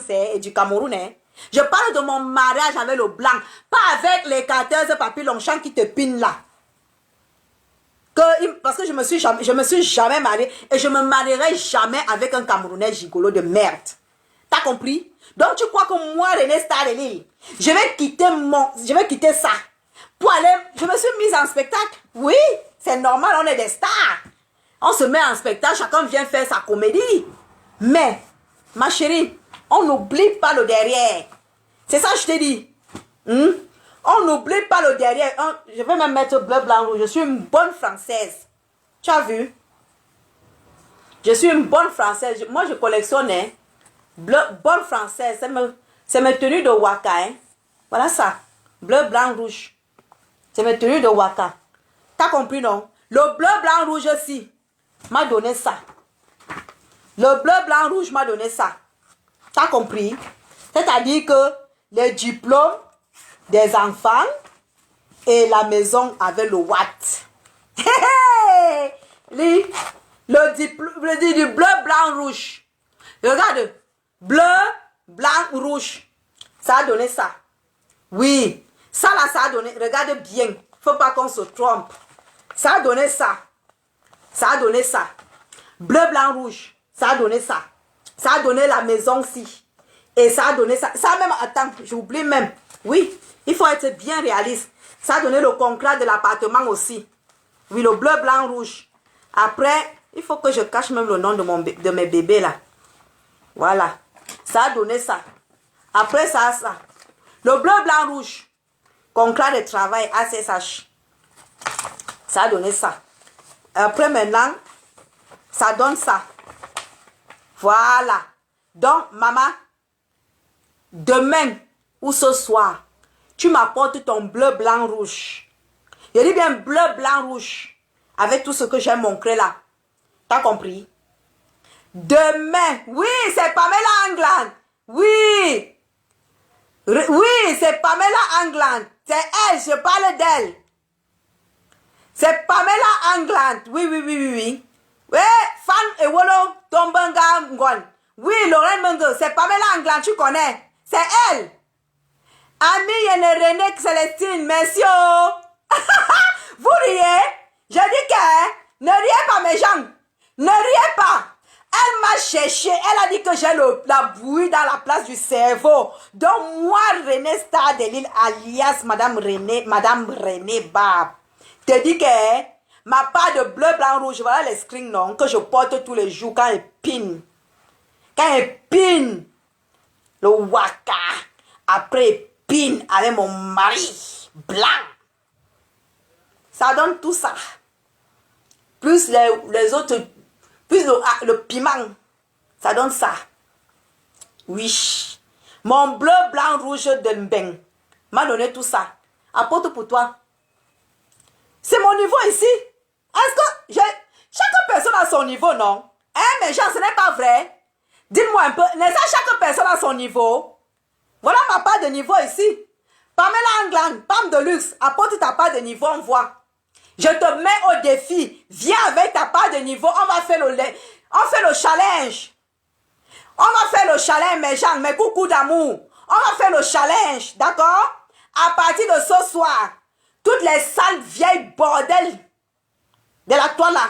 Français et du Cameroun. Hein. Je parle de mon mariage avec le blanc. Pas avec les 14 papis Longchamp qui te pinent là. Parce que je me suis jamais mariée. Et je me marierai jamais avec un Camerounais gigolo de merde. T'as compris? Donc tu crois que moi, René Star de Lille, je vais quitter ça. Pour aller, je me suis mise en spectacle. Oui, c'est normal, on est des stars. On se met en spectacle, chacun vient faire sa comédie. Mais, ma chérie, on n'oublie pas le derrière. C'est ça que je t'ai dit. On n'oublie pas le derrière. Je vais même mettre bleu, blanc, rouge. Je suis une bonne Française. Tu as vu? Je suis une bonne Française. Moi, je collectionne. Hein. Bleu, bonne Française. C'est mes tenues de Waka. Hein. Voilà ça. Bleu, blanc, rouge. C'est mes tenues de Waka. T'as compris, non? Le bleu, blanc, rouge aussi m'a donné ça. Le bleu, blanc, rouge m'a donné ça. T'as compris? C'est-à-dire que les diplômes des enfants et la maison avec le watt. Le du bleu, blanc, rouge. Regarde. Bleu, blanc, rouge. Ça a donné ça. Oui. Ça là, ça a donné. Regarde bien. Faut pas qu'on se trompe. Ça a donné ça. Ça a donné ça. Bleu, blanc, rouge. Ça a donné ça. Ça a donné la maison-ci. Et ça a donné ça. Ça même, attends, j'oublie même. Oui, il faut être bien réaliste. Ça a donné le concret de l'appartement aussi. Oui, le bleu, blanc, rouge. Après, il faut que je cache même le nom de mes bébés là. Voilà. Ça a donné ça. Après ça, ça. Le bleu, blanc, rouge. Concret de travail, ACSH. Ça a donné ça. Après maintenant, ça donne ça. Voilà. Donc, maman, demain ou ce soir, tu m'apportes ton bleu, blanc, rouge. Je dis bien bleu, blanc, rouge. Avec tout ce que j'ai montré là. T'as compris? Demain, oui, c'est Pamela England. Oui. Oui, c'est Pamela England. C'est elle, je parle d'elle. C'est Pamela England. Oui, oui, oui, oui, oui. Oui, Fan Ewolo Tombanga Ngon. Oui, Lorraine Mungo, c'est Pamela England, tu connais. C'est elle. Ami Yene René Célestine, messieurs. Vous riez? Je dis que ne riez pas mes gens. Ne riez pas. Elle m'a cherché. Elle a dit que j'ai la bouillie dans la place du cerveau. Donc moi, René Star de Lille, alias Madame René Barbe, te dis que ma part de bleu, blanc, rouge, voilà les screens non, que je porte tous les jours quand elle pine. Quand elle pine le waka. Après, elle pine avec mon mari blanc. Ça donne tout ça. Plus les autres, plus le piment. Ça donne ça. Oui. Mon bleu, blanc, rouge de Mbeng m'a donné tout ça. Apporte pour toi. C'est mon niveau ici. Est-ce que chaque personne a son niveau, non? Hein, mes gens, ce n'est pas vrai. Dites-moi un peu, n'est-ce pas chaque personne a son niveau? Voilà ma part de niveau ici. Pamela England, Pam de luxe, apporte ta part de niveau, on voit. Je te mets au défi. Viens avec ta part de niveau, on va faire le challenge. On va faire le challenge, mes gens, mes coucou d'amour. On va faire le challenge, d'accord? À partir de ce soir, toutes les sales vieilles bordels de la toile là,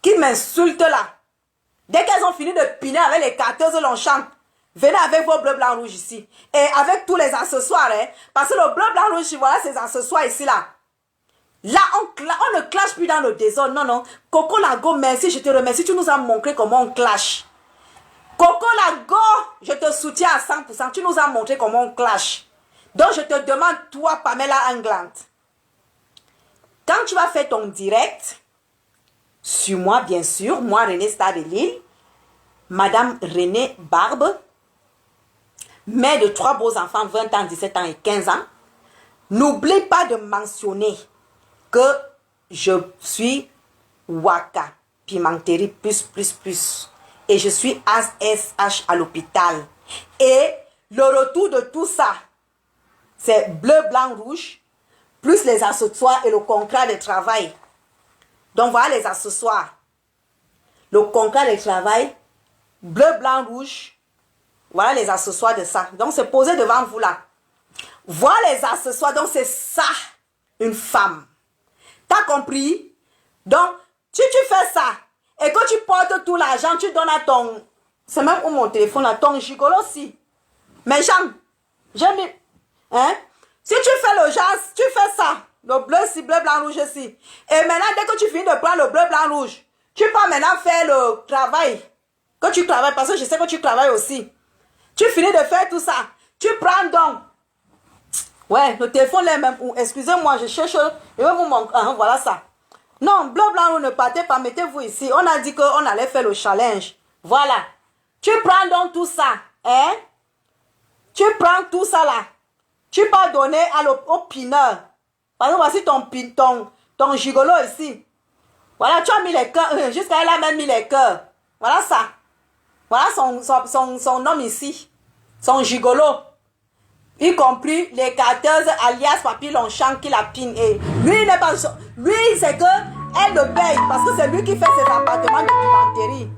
qui m'insultent là, dès qu'elles ont fini de piner avec les 14 Longchamp, venez avec vos bleus, blancs, rouges ici. Et avec tous les accessoires, hein, parce que le bleu, blanc, rouge, voilà ces accessoires ici là. Là, on ne clash plus dans le désordre. Non, non. Coco Lago, merci, je te remercie. Tu nous as montré comment on clash. Coco Lago, je te soutiens à 100%. Tu nous as montré comment on clash. Donc, je te demande, toi, Pamela England, quand tu vas faire ton direct, sur moi, bien sûr, moi, René Star de Lille, Madame René Barbe, mère de 3 beaux enfants, 20 ans, 17 ans et 15 ans, n'oublie pas de mentionner que je suis Waka, Pimenterie, plus. Et je suis ASH à l'hôpital. Et le retour de tout ça, c'est bleu, blanc, rouge, plus les accessoires et le contrat de travail. Donc voilà les accessoires. Le contrat de travail, bleu, blanc, rouge, Voilà les accessoires de ça. Donc, c'est posé devant vous là. Voilà les accessoires. Donc, c'est ça, une femme. T'as compris? Donc, si tu fais ça, et que tu portes tout l'argent, tu donnes à ton... C'est même où mon téléphone là, ton gigolo aussi. Mais Jean, j'ai mis... Hein? Si tu fais le genre, tu fais ça, le bleu ci, bleu, blanc, rouge ici. Et maintenant, dès que tu finis de prendre le bleu, blanc, rouge, tu peux maintenant faire le travail. Que tu travailles, parce que je sais que tu travailles aussi. Tu finis de faire tout ça. Tu prends donc. Ouais, le téléphone là même. Excusez-moi, je cherche. Je vais vous montrer. Voilà ça. Non, bleu, blanc, rouge, ne partez pas. Mettez-vous ici. On a dit qu'on allait faire le challenge. Voilà. Tu prends donc tout ça. Hein? Tu prends tout ça là. Tu peux donner au pineur. Par exemple, voici ton gigolo ici. Voilà, tu as mis les cœurs. Jusqu'à là, même mis les cœurs. Voilà ça. Voilà son homme ici. Son gigolo. Y compris les carteuses alias Papy Longchamp qui la pine. Et lui, il n'est pas... Lui, c'est que elle le paye. Parce que c'est lui qui fait ses appartements de pimenterie.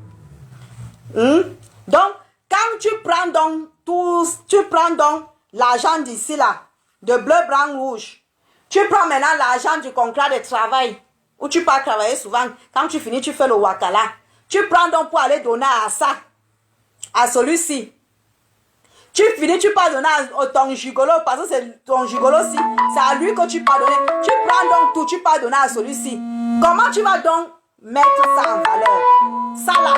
Donc, quand tu prends donc l'argent d'ici là, de bleu, blanc, rouge, tu prends maintenant l'argent du contrat de travail, où tu pars travailler souvent, quand tu finis, tu fais le wakala. Tu prends donc pour aller donner à ça, à celui-ci. Tu finis, tu pars donner à ton gigolo, parce que c'est ton gigolo-ci, c'est à lui que tu pars donner. Tu prends donc tout, tu pars donner à celui-ci. Comment tu vas donc mettre ça en valeur? Ça là.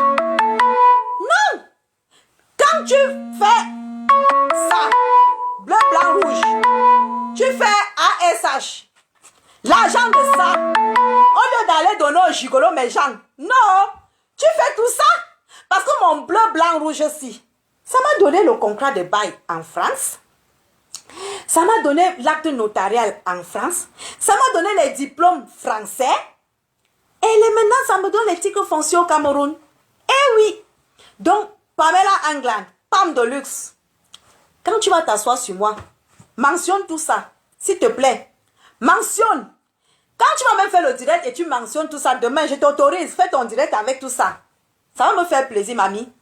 Non! Quand tu fais ça, bleu, blanc, rouge, tu fais ASH. L'argent de ça, au lieu d'aller donner au gigolo, mes gens, non, tu fais tout ça. Parce que mon bleu, blanc, rouge aussi, ça m'a donné le contrat de bail en France. Ça m'a donné l'acte notarial en France. Ça m'a donné les diplômes français. Et maintenant, ça me donne les titres fonciers au Cameroun. Eh oui. Donc, Pamela England, femme de luxe. Quand tu vas t'asseoir sur moi, mentionne tout ça, s'il te plaît. Mentionne. Quand tu vas même faire le direct et tu mentionnes tout ça, demain, je t'autorise, fais ton direct avec tout ça. Ça va me faire plaisir, mamie.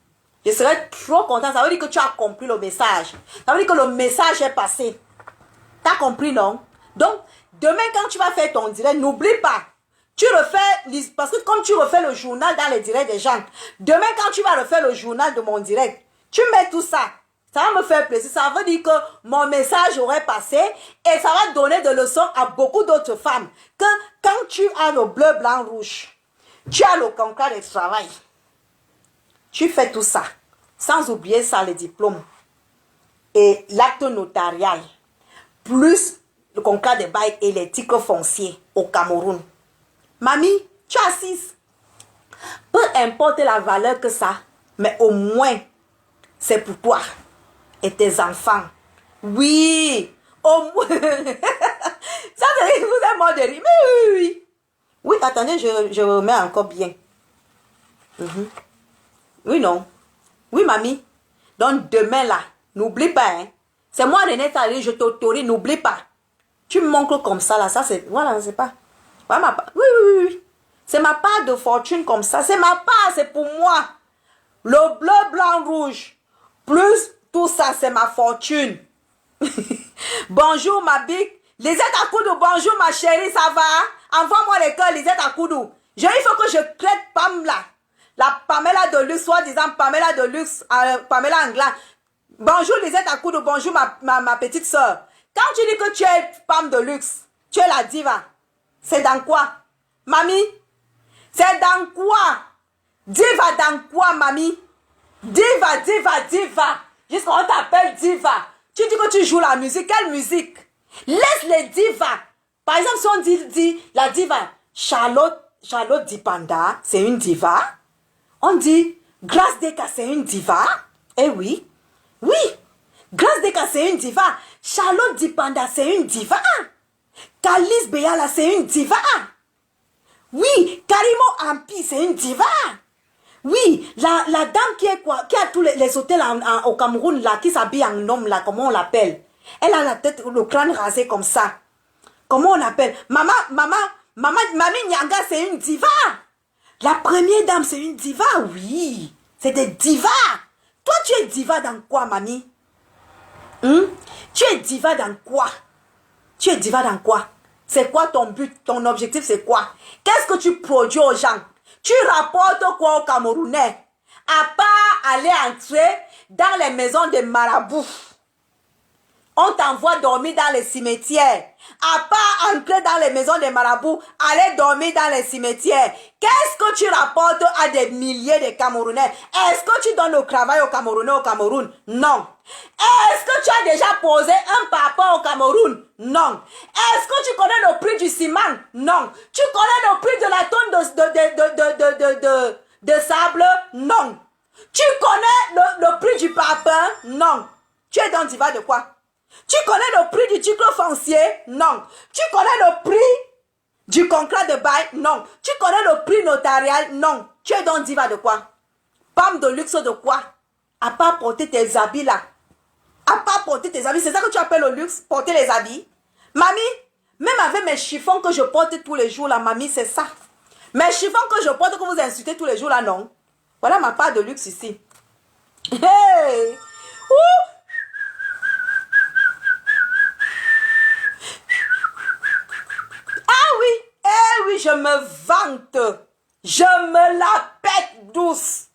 Je serai trop content. Ça veut dire que tu as compris le message. Ça veut dire que le message est passé. Tu as compris, non? Donc, demain, quand tu vas faire ton direct, n'oublie pas. Tu refais, parce que comme tu refais le journal dans les directs des gens, demain, quand tu vas refaire le journal de mon direct, tu mets tout ça. Ça va me faire plaisir. Ça veut dire que mon message aurait passé et ça va donner des leçons à beaucoup d'autres femmes. Que quand tu as le bleu, blanc, rouge, tu as le contrat de travail. Tu fais tout ça. Sans oublier ça, les diplômes. Et l'acte notarial. Plus le contrat de bail et les titres fonciers au Cameroun. Mamie, tu es assise. Peu importe la valeur que ça, mais au moins, c'est pour toi et tes enfants. Oui, au moins. Ça, vous êtes mort de rire. Mais oui. Oui, attendez, je remets encore bien. Oui, non. Oui, mamie. Donc, demain, là, n'oublie pas, hein. C'est moi, René Tari, je t'autorise, n'oublie pas. Tu me montres comme ça, là, ça, c'est... Voilà, c'est pas... Voilà ma part. Oui, oui, oui, oui. C'est ma part de fortune comme ça. C'est ma part, c'est pour moi. Le bleu, blanc, rouge. Plus tout ça, c'est ma fortune. Bonjour, ma big. Lisette Akoudou, bonjour, ma chérie, ça va? Envoie-moi les cœurs, Lisette Akoudou. Il faut que je traite Pam là. La Pamela de luxe, soi-disant Pamela de luxe, Pamela Angla. Bonjour Lisette Akoudou, bonjour ma petite soeur. Quand tu dis que tu es femme de luxe, tu es la diva, c'est dans quoi? Mamie? C'est dans quoi? Diva dans quoi, mamie? Diva, diva, diva. Jusqu'à on t'appelle diva. Tu dis que tu joues la musique. Quelle musique? Laisse les divas. Par exemple, si on dit la diva, Charlotte Dipanda, c'est une diva. On dit Grace Deka, c'est une diva. Eh oui. Oui. Grace Deka, c'est une diva. Charlotte Dipanda, c'est une diva. Calice Beyala, c'est une diva. Oui. Karimo Ampi, c'est une diva. Oui. La dame qui a tous les hôtels au Cameroun, là, qui s'habille en homme, là, comment on l'appelle? Elle a la tête, le crâne rasé comme ça. Comment on appelle? Mamie Nyanga, c'est une diva. La première dame, c'est une diva, oui. C'est des divas. Toi, tu es diva dans quoi, mamie? Tu es diva dans quoi? Tu es diva dans quoi? C'est quoi ton but? Ton objectif, c'est quoi? Qu'est-ce que tu produis aux gens? Tu rapportes quoi aux Camerounais? À part aller entrer dans les maisons de marabouts. On t'envoie dormir dans les cimetières. À part entrer dans les maisons des marabouts, aller dormir dans les cimetières. Qu'est-ce que tu rapportes à des milliers de Camerounais? Est-ce que tu donnes le travail aux Camerounais au Cameroun? Non. Est-ce que tu as déjà posé un papa au Cameroun? Non. Est-ce que tu connais le prix du ciment? Non. Tu connais le prix de la tonne de sable? Non. Tu connais le prix du papier? Non. Tu es dans diva de quoi? Tu connais le prix du titre foncier? Non. Tu connais le prix du contrat de bail? Non. Tu connais le prix notarial? Non. Tu es donc diva de quoi? Pomme de luxe de quoi? À part porter tes habits là. À part porter tes habits, c'est ça que tu appelles le luxe? Porter les habits? Mamie, même avec mes chiffons que je porte tous les jours là, mamie, c'est ça. Mes chiffons que je porte que vous insultez tous les jours là, non. Voilà ma part de luxe ici. Hey! Ouh! Ah oui, eh oui, je me vante. Je me la pète douce.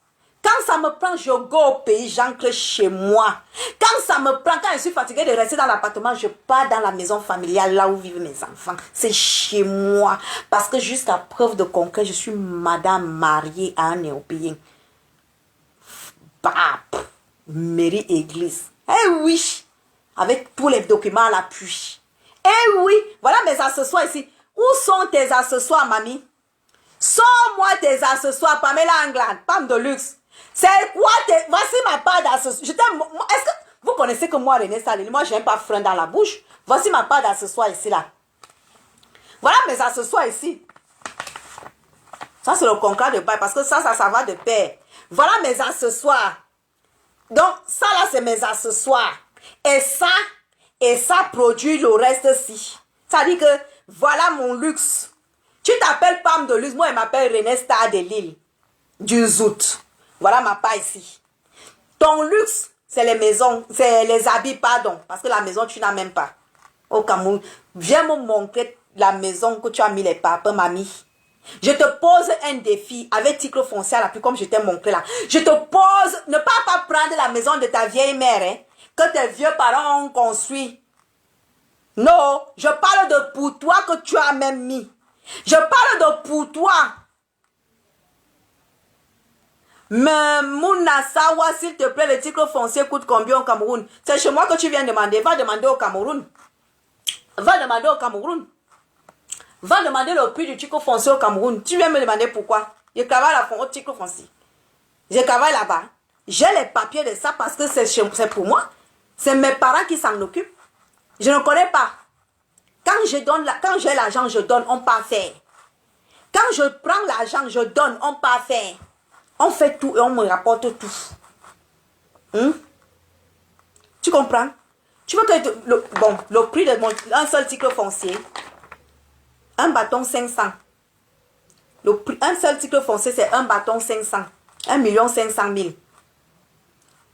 Quand ça me prend, je go au pays, j'entre chez moi. Quand ça me prend, quand je suis fatiguée de rester dans l'appartement, je pars dans la maison familiale, là où vivent mes enfants. C'est chez moi. Parce que jusqu'à preuve de concret, je suis madame mariée à un Européen. Pape, mairie, église. Eh oui, avec tous les documents à l'appui. Eh oui, voilà mes accessoires ici. Où sont tes accessoires, mamie? Sors-moi tes accessoires, Pamela Anglade, femme de luxe. C'est quoi tes... Voici ma part d'accessoires. Est-ce que vous connaissez que moi, René Salini, moi, j'ai pas frein dans la bouche. Voici ma part d'accessoires ici, là. Voilà mes accessoires ici. Ça, c'est le contrat de bail, parce que ça va de pair. Voilà mes accessoires. Donc, ça, là, c'est mes accessoires. Et ça produit le reste-ci. Ça dit que, voilà mon luxe. Tu t'appelles Pam de luxe, moi, elle m'appelle René Star de Lille. Du Zout. Voilà ma part ici. Ton luxe, c'est les maisons, c'est les habits, pardon. Parce que la maison, tu n'as même pas. Au Cameroun, viens me montrer la maison que tu as mis les papas, mamie. Je te pose un défi avec titre foncier là, puis comme je t'ai montré là. Je te pose, ne pas prendre la maison de ta vieille mère, hein, que tes vieux parents ont construit. Non, je parle de pour toi que tu as même mis. Je parle de pour toi. Mais Mounasawa, s'il te plaît, le titre foncier coûte combien au Cameroun? C'est chez moi que tu viens demander. Va demander au Cameroun. Va demander au Cameroun. Va demander le prix du titre foncier au Cameroun. Tu viens me demander pourquoi. Je travaille au titre foncier. Je travaille là-bas. J'ai les papiers de ça parce que c'est pour moi. C'est mes parents qui s'en occupent. Je ne connais pas. Quand j'ai l'argent, je donne, on part faire. Quand je prends l'argent, je donne, on part faire. On fait tout et on me rapporte tout. Tu comprends? Tu veux que le prix de un seul titre foncier, un bâton 500. Un seul titre foncier, c'est un bâton 500. 1,5 000.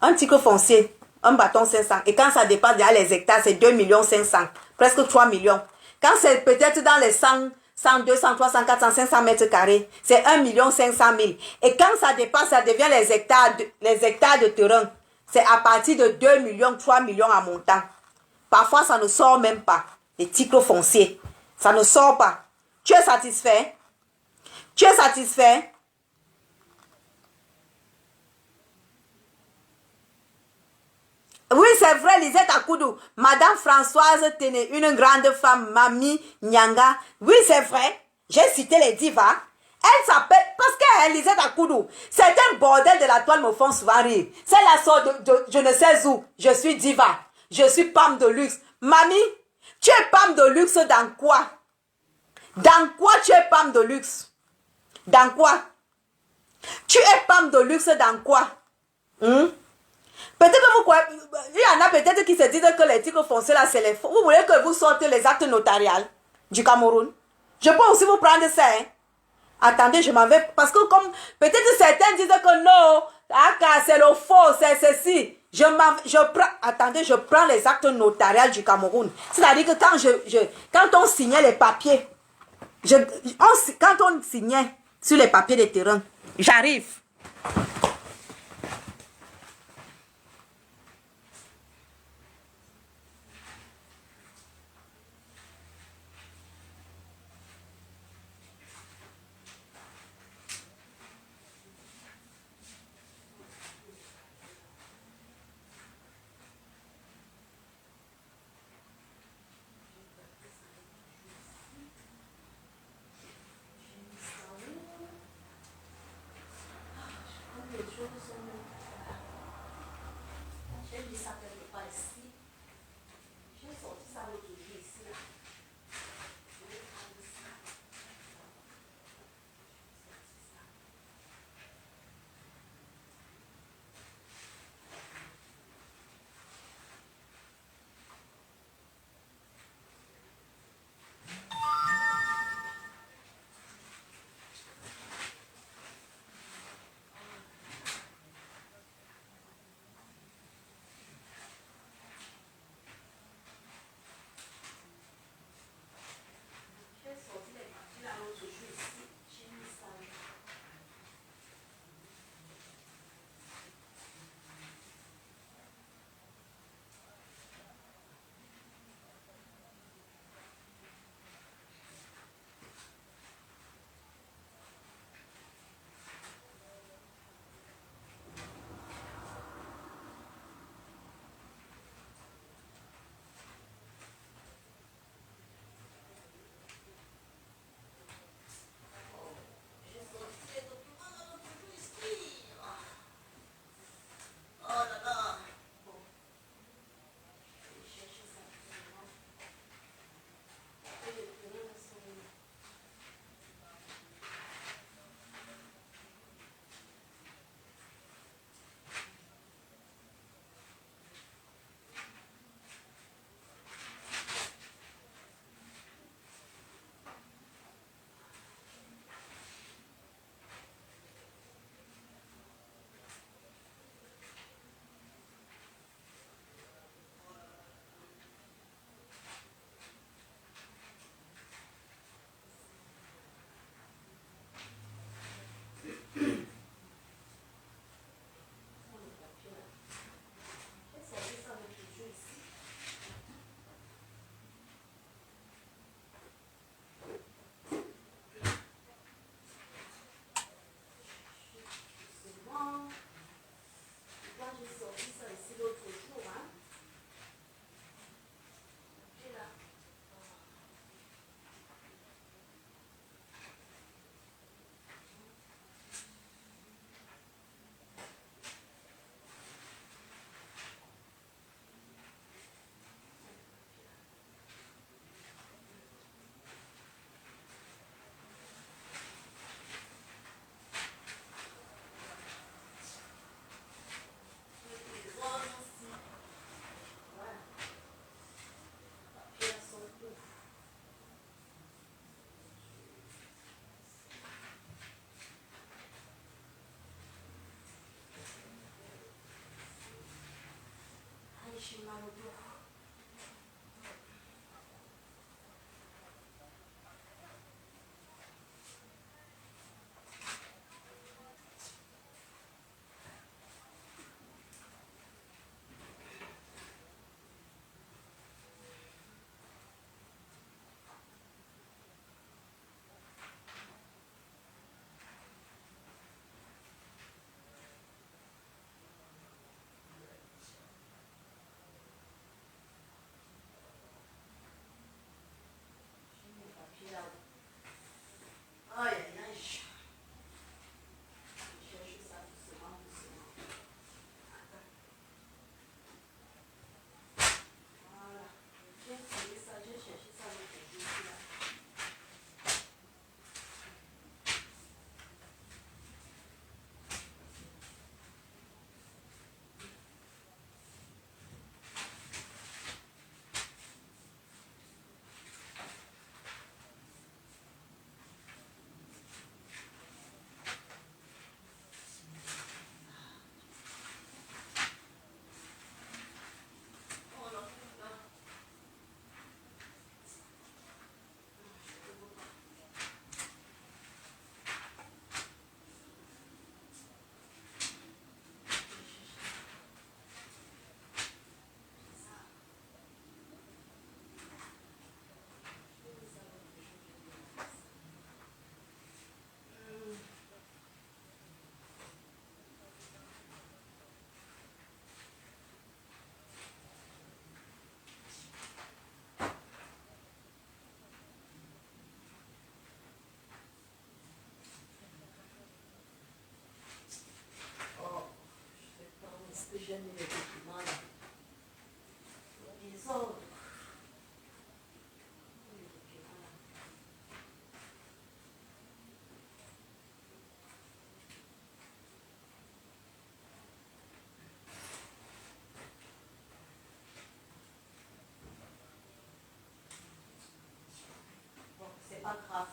Un titre foncier, un bâton 500. Et quand ça dépasse déjà les hectares, c'est 2,5 millions. Presque 3 millions. Quand c'est peut-être dans les 100, 200, 300, 400, 500 mètres carrés, c'est 1,5 million. Et quand ça dépasse, ça devient les hectares de terrain. C'est à partir de 2 millions, 3 millions à montant. Parfois, ça ne sort même pas. Les titres fonciers. Ça ne sort pas. Tu es satisfait? Tu es satisfait? Oui, c'est vrai, Lisette Akoudou. Madame Françoise Téné, une grande femme, Mamie Nyanga. Oui, c'est vrai. J'ai cité les divas. Elle s'appelle, parce qu'elle, Lisette Akoudou, certains bordels de la toile me font souvent rire. C'est la sorte de je ne sais où. Je suis diva. Je suis femme de luxe. Mamie, tu es femme de luxe dans quoi? Dans quoi tu es femme de luxe? Dans quoi? Tu es femme de luxe dans quoi? Peut-être que vous croyez, il y en a peut-être qui se disent que les titres fonciers là, c'est les faux. Vous voulez que vous sortez les actes notariales du Cameroun? Je peux aussi vous prendre ça. Hein? Attendez, je m'en vais. Parce que comme peut-être certains disent que non, Aka, c'est le faux, c'est ceci. Attendez, je prends les actes notariales du Cameroun. C'est-à-dire que quand on signait les papiers, quand on signait sur les papiers des terrains, j'arrive. C'est pas grave.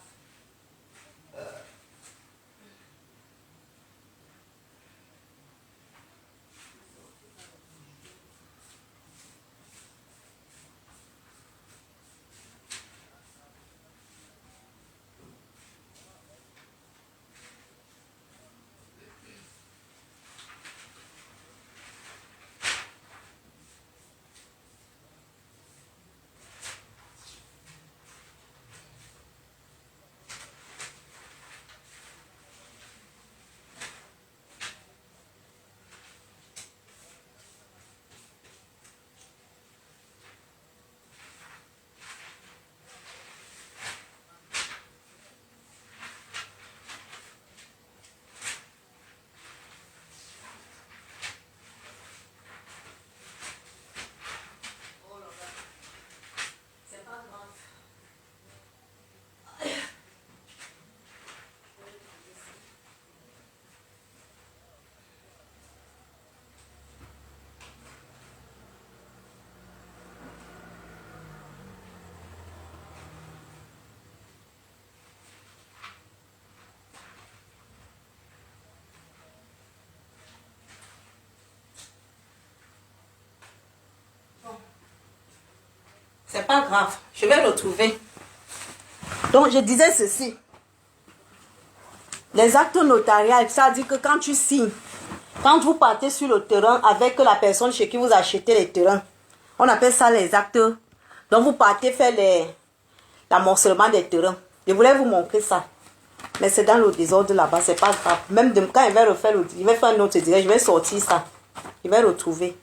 C'est pas grave, je vais retrouver. Donc, je disais ceci. Les actes notariaux, ça dit que quand tu signes, quand vous partez sur le terrain avec la personne chez qui vous achetez les terrains, on appelle ça les actes. Donc, vous partez faire l'amoncellement des terrains. Je voulais vous montrer ça. Mais c'est dans le désordre là-bas, c'est pas grave. Même quand il va refaire il va faire un autre direct, je vais sortir ça. Je vais retrouver.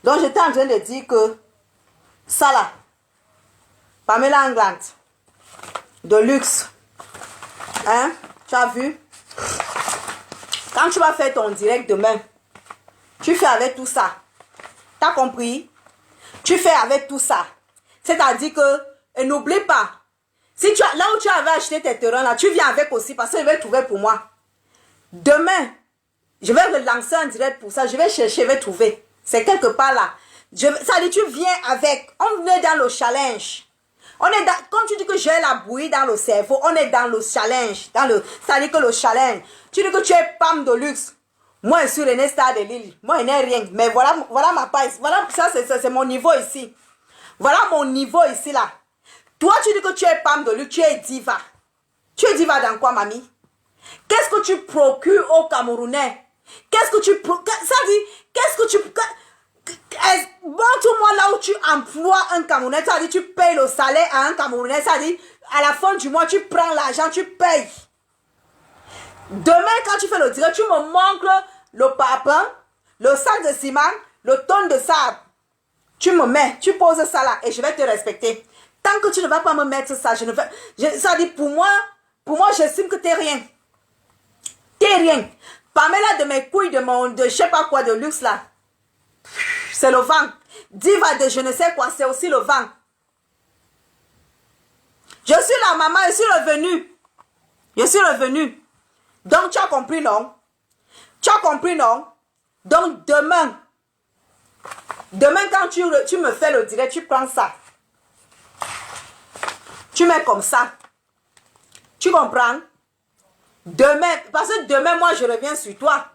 Donc, j'étais en train de dire que ça là, Pamela England, de luxe. Hein? Tu as vu? Quand tu vas faire ton direct demain, tu fais avec tout ça. Tu as compris? Tu fais avec tout ça. C'est-à-dire que, et n'oublie pas, si tu as, là où tu avais acheté tes terrains, là, tu viens avec aussi parce que je vais trouver pour moi. Demain, je vais relancer un direct pour ça. Je vais chercher, je vais trouver. C'est quelque part là. Ça dit, tu viens avec. On est dans le challenge. On est dans, comme tu dis que j'ai la bouillie dans le cerveau, on est dans le challenge. Ça dit que le challenge. Tu dis que tu es femme de luxe. Moi, je suis René Star de Lille. Moi, je n'ai rien. Mais voilà ma paille. Voilà, ça, c'est mon niveau ici. Voilà mon niveau ici, là. Toi, tu dis que tu es femme de luxe, tu es diva. Tu es diva dans quoi, mamie? Qu'est-ce que tu procures aux Camerounais? Qu'est-ce que tu procures? Ça dit, qu'est-ce que tu... Montre-moi là où tu emploies un Camerounais. Ça dit, tu payes le salaire à un Camerounais. Ça dit, à la fin du mois, tu prends l'argent, tu payes. Demain, quand tu fais le direct, tu me montres le parpaing, le sac de ciment, le tonne de sable. Tu me mets, tu poses ça là et je vais te respecter. Tant que tu ne vas pas me mettre ça, je ne vais... ça dit, pour moi, j'estime que tu n'es rien. Tu n'es rien. Pamela de mes couilles, de je sais pas quoi, de luxe là. C'est le vent. Diva de je ne sais quoi, c'est aussi le vent. Je suis la maman, je suis revenue. Je suis revenue. Donc, tu as compris, non? Tu as compris, non? Donc, demain, quand tu me fais le direct, tu prends ça. Tu mets comme ça. Tu comprends? Demain, parce que demain, moi, je reviens sur toi.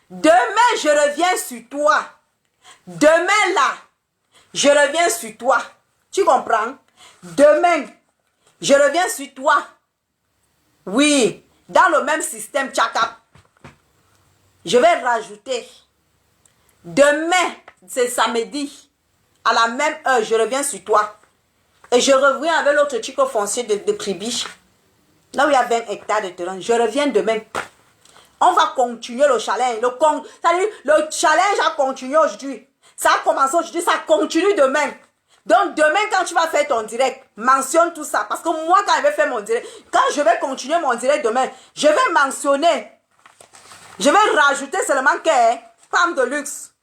Demain, je reviens sur toi. Demain, là, je reviens sur toi. Tu comprends? Demain, je reviens sur toi. Oui, dans le même système, tchaka. Je vais rajouter. Demain, c'est samedi. À la même heure, je reviens sur toi. Et je reviens avec l'autre chico foncier de Pribiche. Là où il y a 20 hectares de terrain. Je reviens demain. On va continuer le challenge. Le challenge a continué aujourd'hui. Ça a commencé aujourd'hui, ça continue demain. Donc demain, quand tu vas faire ton direct, mentionne tout ça. Parce que moi, quand je vais faire mon direct, quand je vais continuer mon direct demain, je vais mentionner. Je vais rajouter seulement que femme de luxe.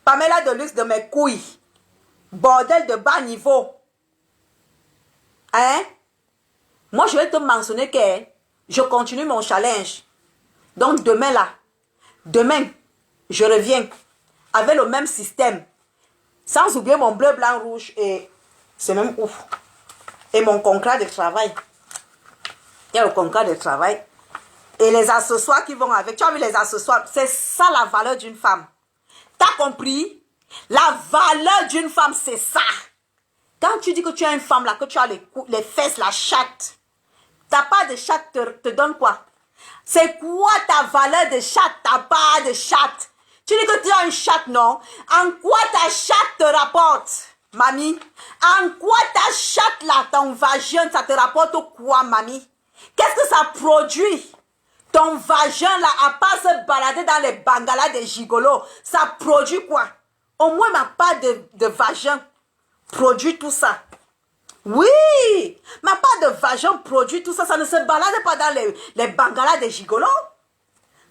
Pamela de luxe de mes couilles. Bordel de bas niveau. Hein? Moi, je vais te mentionner que je continue mon challenge. Donc, demain, là, demain, je reviens avec le même système. Sans oublier mon bleu, blanc, rouge et c'est même ouf. Et mon contrat de travail. Il y a le contrat de travail. Et les accessoires qui vont avec. Tu as vu les accessoires? C'est ça la valeur d'une femme. T'as compris? La valeur d'une femme, c'est ça. Quand tu dis que tu es une femme là, que tu as les fesses, la chatte. Ta part de chatte te donne quoi? C'est quoi ta valeur de chatte, ta part de chatte? Tu dis que tu as une chatte, non? En quoi ta chatte te rapporte, mamie? En quoi ta chatte là, ton vagin, ça te rapporte quoi, mamie? Qu'est-ce que ça produit? Ton vagin là, à part se balader dans les bangalas des gigolos, ça produit quoi? Au moins ma part de vagin produit tout ça. Oui, ma part de vagin produit tout ça. Ça ne se balade pas dans les bangalas des gigolos.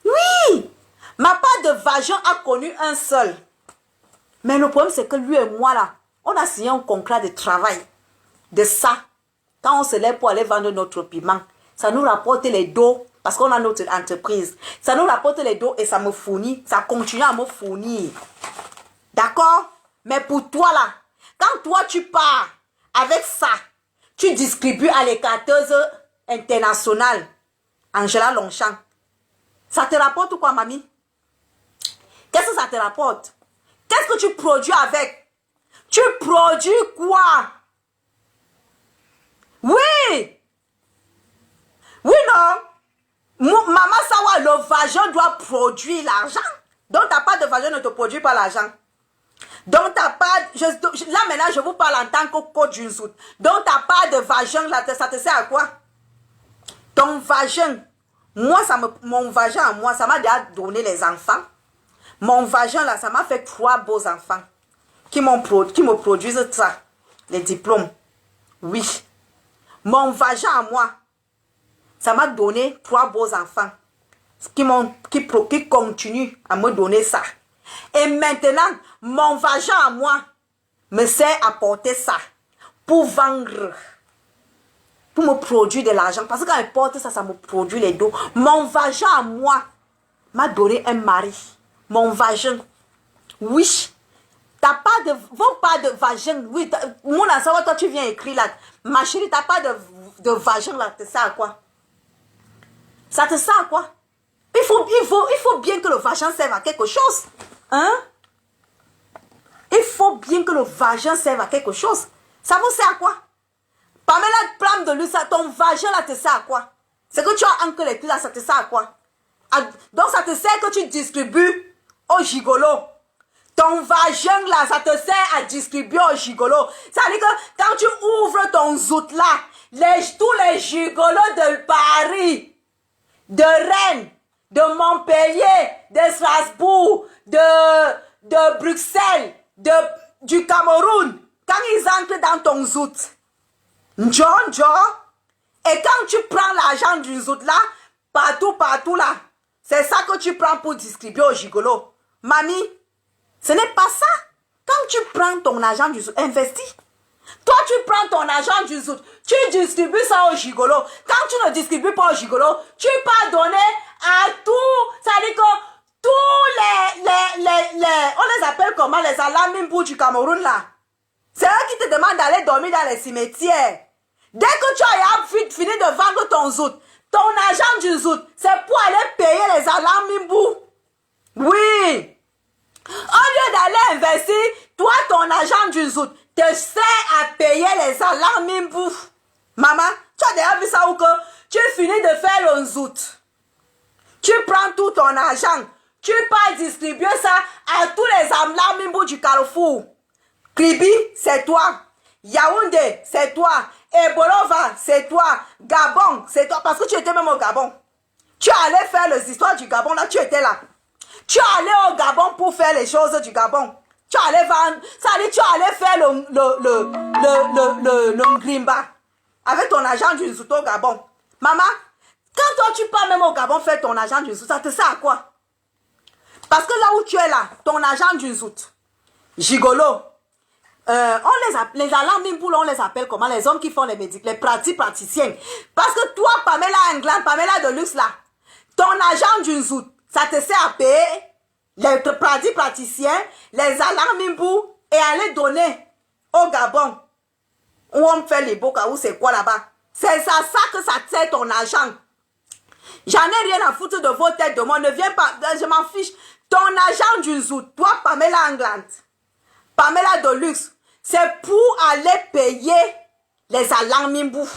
Oui, ma part de vagin a connu un seul. Mais le problème c'est que lui et moi là, on a signé un contrat de travail. De ça, quand on se lève pour aller vendre notre piment, ça nous rapporte les dos. Parce qu'on a notre entreprise. Ça nous rapporte les dos et ça me fournit. Ça continue à me fournir. D'accord? Mais pour toi là, quand toi tu pars avec ça, tu distribues à les carteuses internationales, Angela Longchamp, ça te rapporte quoi, mamie? Qu'est-ce que ça te rapporte? Qu'est-ce que tu produis avec? Tu produis quoi? Oui! Oui, non? Maman Sawa, le vagin doit produire l'argent. Donc ta part de vagin ne te produit pas l'argent. Donc ta part, là maintenant je vous parle en tant que coach d'une soute. Donc ta part de vagin, là, ça te sert à quoi? Ton vagin, moi mon vagin à moi, ça m'a déjà donné les enfants. Mon vagin là, ça m'a fait 3 beaux enfants qui me produisent ça, les diplômes. Oui. Mon vagin à moi, ça m'a donné 3 beaux enfants qui continuent à me donner ça. Et maintenant, mon vagin à moi me sert à porter ça pour vendre, pour me produire de l'argent. Parce que quand elle porte ça, ça me produit les dos. Mon vagin à moi m'a donné un mari. Mon vagin. Oui. T'as pas vos pas de vagin. Oui, mon enfant, toi tu viens écrire là. Ma chérie, t'as pas de vagin là. Ça sert à quoi? Ça te sert à quoi? Il faut bien que le vagin serve à quelque chose. Hein? Il faut bien que le vagin serve à quelque chose. Ça vous sert à quoi? Pamela Plame de lui, ton vagin là te sert à quoi? C'est que tu as un que les là, ça te sert à quoi? Donc ça te sert que tu distribues au gigolo. Ton vagin là, ça te sert à distribuer au gigolo. Ça veut dire que quand tu ouvres ton zout là, tous les gigolos de Paris, de Rennes, de Montpellier, de Strasbourg, de Bruxelles, du Cameroun, quand ils entrent dans ton zout, et quand tu prends l'argent du zout là, partout là, c'est ça que tu prends pour distribuer au gigolo. Mamie, ce n'est pas ça. Quand tu prends ton argent du zout, investis. Toi, tu prends ton argent du zout, tu distribues ça au gigolo. Quand tu ne distribues pas au gigolo, tu peux donner à tout. Ça veut dire que tous on les appelle comment, les alamimbo du Cameroun là. C'est eux qui te demandent d'aller dormir dans les cimetières. Dès que tu as fini de vendre ton zout, ton argent du zout, c'est pour aller payer les alamimbo. Oui. Au lieu d'aller investir, toi, ton argent du zout te sert à payer les alamimbo. Maman, tu as déjà vu ça ou que tu finis de faire le zout. Tu prends tout ton argent. Tu peux distribuer ça à tous les alamimbo du Carrefour. Kribi, c'est toi. Yaoundé, c'est toi. Ebolova, c'est toi. Gabon, c'est toi. Parce que tu étais même au Gabon. Tu allais faire les histoires du Gabon, là, tu étais là. Tu allais au Gabon pour faire les choses du Gabon. Tu allais vendre, ça dit, tu allais faire le Ngrimba avec ton argent du zout au Gabon. Maman, quand toi tu pars même au Gabon faire ton argent du zout, ça te sert à quoi? Parce que là où tu es là, ton argent du zout, Gigolo. Les alarmimboula, on les appelle comment? Les hommes qui font les médicaments, les praticiens. Parce que toi, Pamela England, Pamela Deluxe, là, ton agent d'une zout, ça te sert à payer les praticiens, les alarmimbou et aller donner au Gabon où on fait les boca, où c'est quoi là-bas. C'est ça que ça sert ton argent. J'en ai rien à foutre de vos têtes de moi. Ne viens pas, je m'en fiche. Ton agent d'une zout, toi, Pamela England, Pamela Deluxe, c'est pour aller payer les alarmimbou.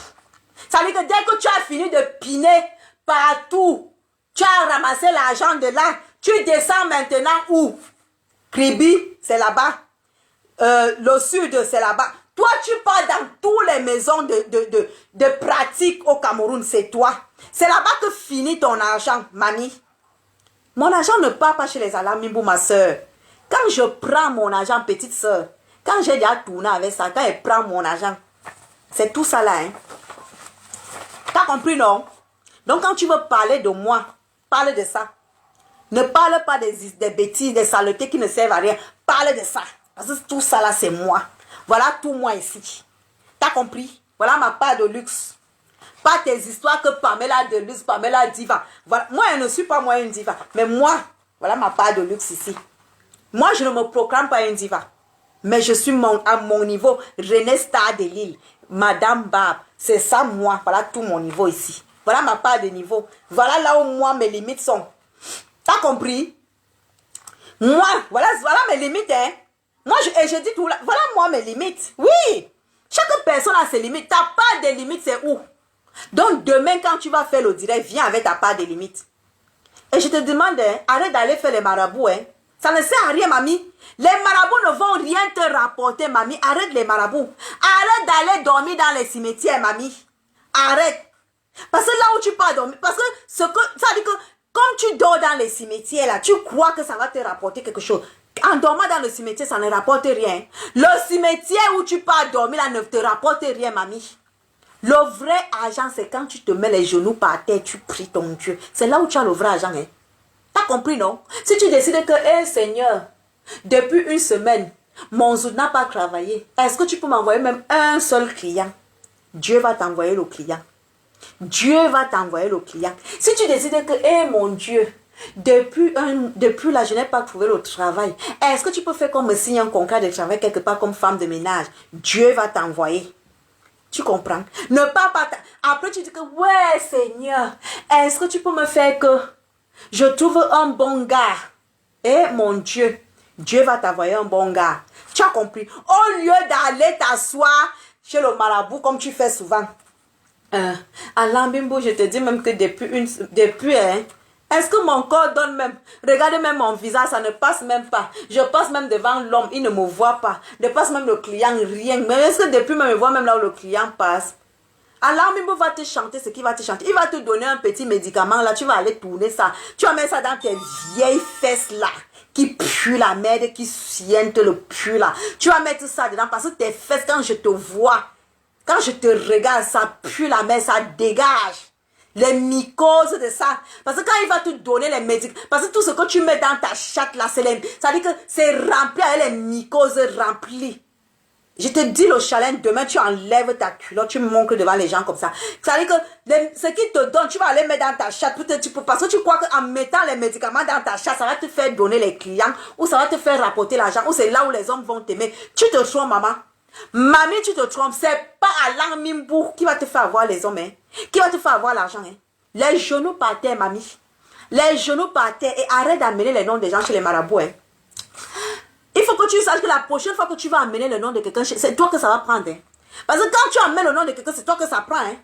Ça veut dire que dès que tu as fini de piner partout, tu as ramassé l'argent de là, tu descends maintenant où? Kribi, c'est là-bas. Le sud, c'est là-bas. Toi, tu pars dans toutes les maisons de pratique au Cameroun, c'est toi. C'est là-bas que finit ton argent, mamie. Mon argent ne part pas chez les alarmimbou, ma soeur. Quand je prends mon argent, petite soeur, quand j'ai déjà tourné avec ça, quand elle prend mon argent, c'est tout ça là, hein. T'as compris, non? Donc, quand tu veux parler de moi, parle de ça. Ne parle pas des bêtises, des saletés qui ne servent à rien. Parle de ça. Parce que tout ça là, c'est moi. Voilà tout moi ici. T'as compris? Voilà ma part de luxe. Pas tes histoires que Pamela de luxe, Pamela diva. Voilà. Moi, je ne suis pas moi une diva. Mais moi, voilà ma part de luxe ici. Moi, je ne me proclame pas une diva. Mais je suis à mon niveau. René Star de Lille. Madame Barbe. C'est ça, moi. Voilà tout mon niveau ici. Voilà ma part de niveau. Voilà là où moi, mes limites sont. T'as compris? Moi, voilà mes limites, hein. Moi, je dis tout là. Voilà moi mes limites. Oui. Chaque personne a ses limites. Ta part des limites, c'est où? Donc, demain, quand tu vas faire le direct, viens avec ta part des limites. Et je te demande, hein, arrête d'aller faire les marabouts, hein. Ça ne sert à rien, mamie. Les marabouts ne vont rien te rapporter, mamie. Arrête les marabouts. Arrête d'aller dormir dans les cimetières, mamie. Arrête. Parce que là où tu pars dormir, parce que ça dit que quand tu dors dans les cimetières, là, tu crois que ça va te rapporter quelque chose. En dormant dans le cimetière, ça ne rapporte rien. Le cimetière où tu pars dormir, là, ne te rapporte rien, mamie. Le vrai argent, c'est quand tu te mets les genoux par terre, tu pries ton Dieu. C'est là où tu as le vrai argent, hein. T'as compris, non? Si tu décides que, hé, Seigneur, depuis une semaine, mon zout n'a pas travaillé, est-ce que tu peux m'envoyer même un seul client? Dieu va t'envoyer le client. Dieu va t'envoyer le client. Si tu décides que, hé, mon Dieu, depuis là, je n'ai pas trouvé le travail, est-ce que tu peux faire comme me signer un contrat de travail quelque part comme femme de ménage? Dieu va t'envoyer. Tu comprends? Ne pas après tu dis que, ouais, Seigneur, est-ce que tu peux me faire que je trouve un bon gars? Eh, mon Dieu, Dieu va t'envoyer un bon gars. Tu as compris? Au lieu d'aller t'asseoir chez le marabout comme tu fais souvent. À Lambimbo, je te dis même que depuis, hein, est-ce que mon corps donne même? Regardez même mon visage, ça ne passe même pas. Je passe même devant l'homme, il ne me voit pas. Je passe même le client, rien. Mais est-ce que depuis, même, me voit même là où le client passe? Alors, Mimbo va te chanter ce qu'il va te chanter. Il va te donner un petit médicament, là, tu vas aller tourner ça. Tu vas mettre ça dans tes vieilles fesses, là, qui puent la merde, qui sientent le pu, là. Tu vas mettre ça dedans parce que tes fesses, quand je te vois, quand je te regarde, ça pue la merde, ça dégage. Les mycoses de ça. Parce que quand il va te donner les médicaments, parce que tout ce que tu mets dans ta chatte là, ça veut dire que c'est rempli avec les mycoses remplies. Je te dis le challenge, demain tu enlèves ta culotte, tu montres devant les gens comme ça. Ça veut dire que ce qu'ils te donnent, tu vas aller mettre dans ta chatte, parce que tu crois qu'en mettant les médicaments dans ta chatte, ça va te faire donner les clients, ou ça va te faire rapporter l'argent, ou c'est là où les hommes vont t'aimer. Tu te trompes, maman. Mamie, tu te trompes, c'est pas Alain Mimbourg qui va te faire avoir les hommes, hein, qui va te faire avoir l'argent. Hein. Les genoux par terre, mamie. Les genoux par terre et arrête d'amener les noms des gens chez les marabouts. Hein. Il faut que tu saches que la prochaine fois que tu vas amener le nom de quelqu'un, c'est toi que ça va prendre. Hein. Parce que quand tu amènes le nom de quelqu'un, c'est toi que ça prend. Hein.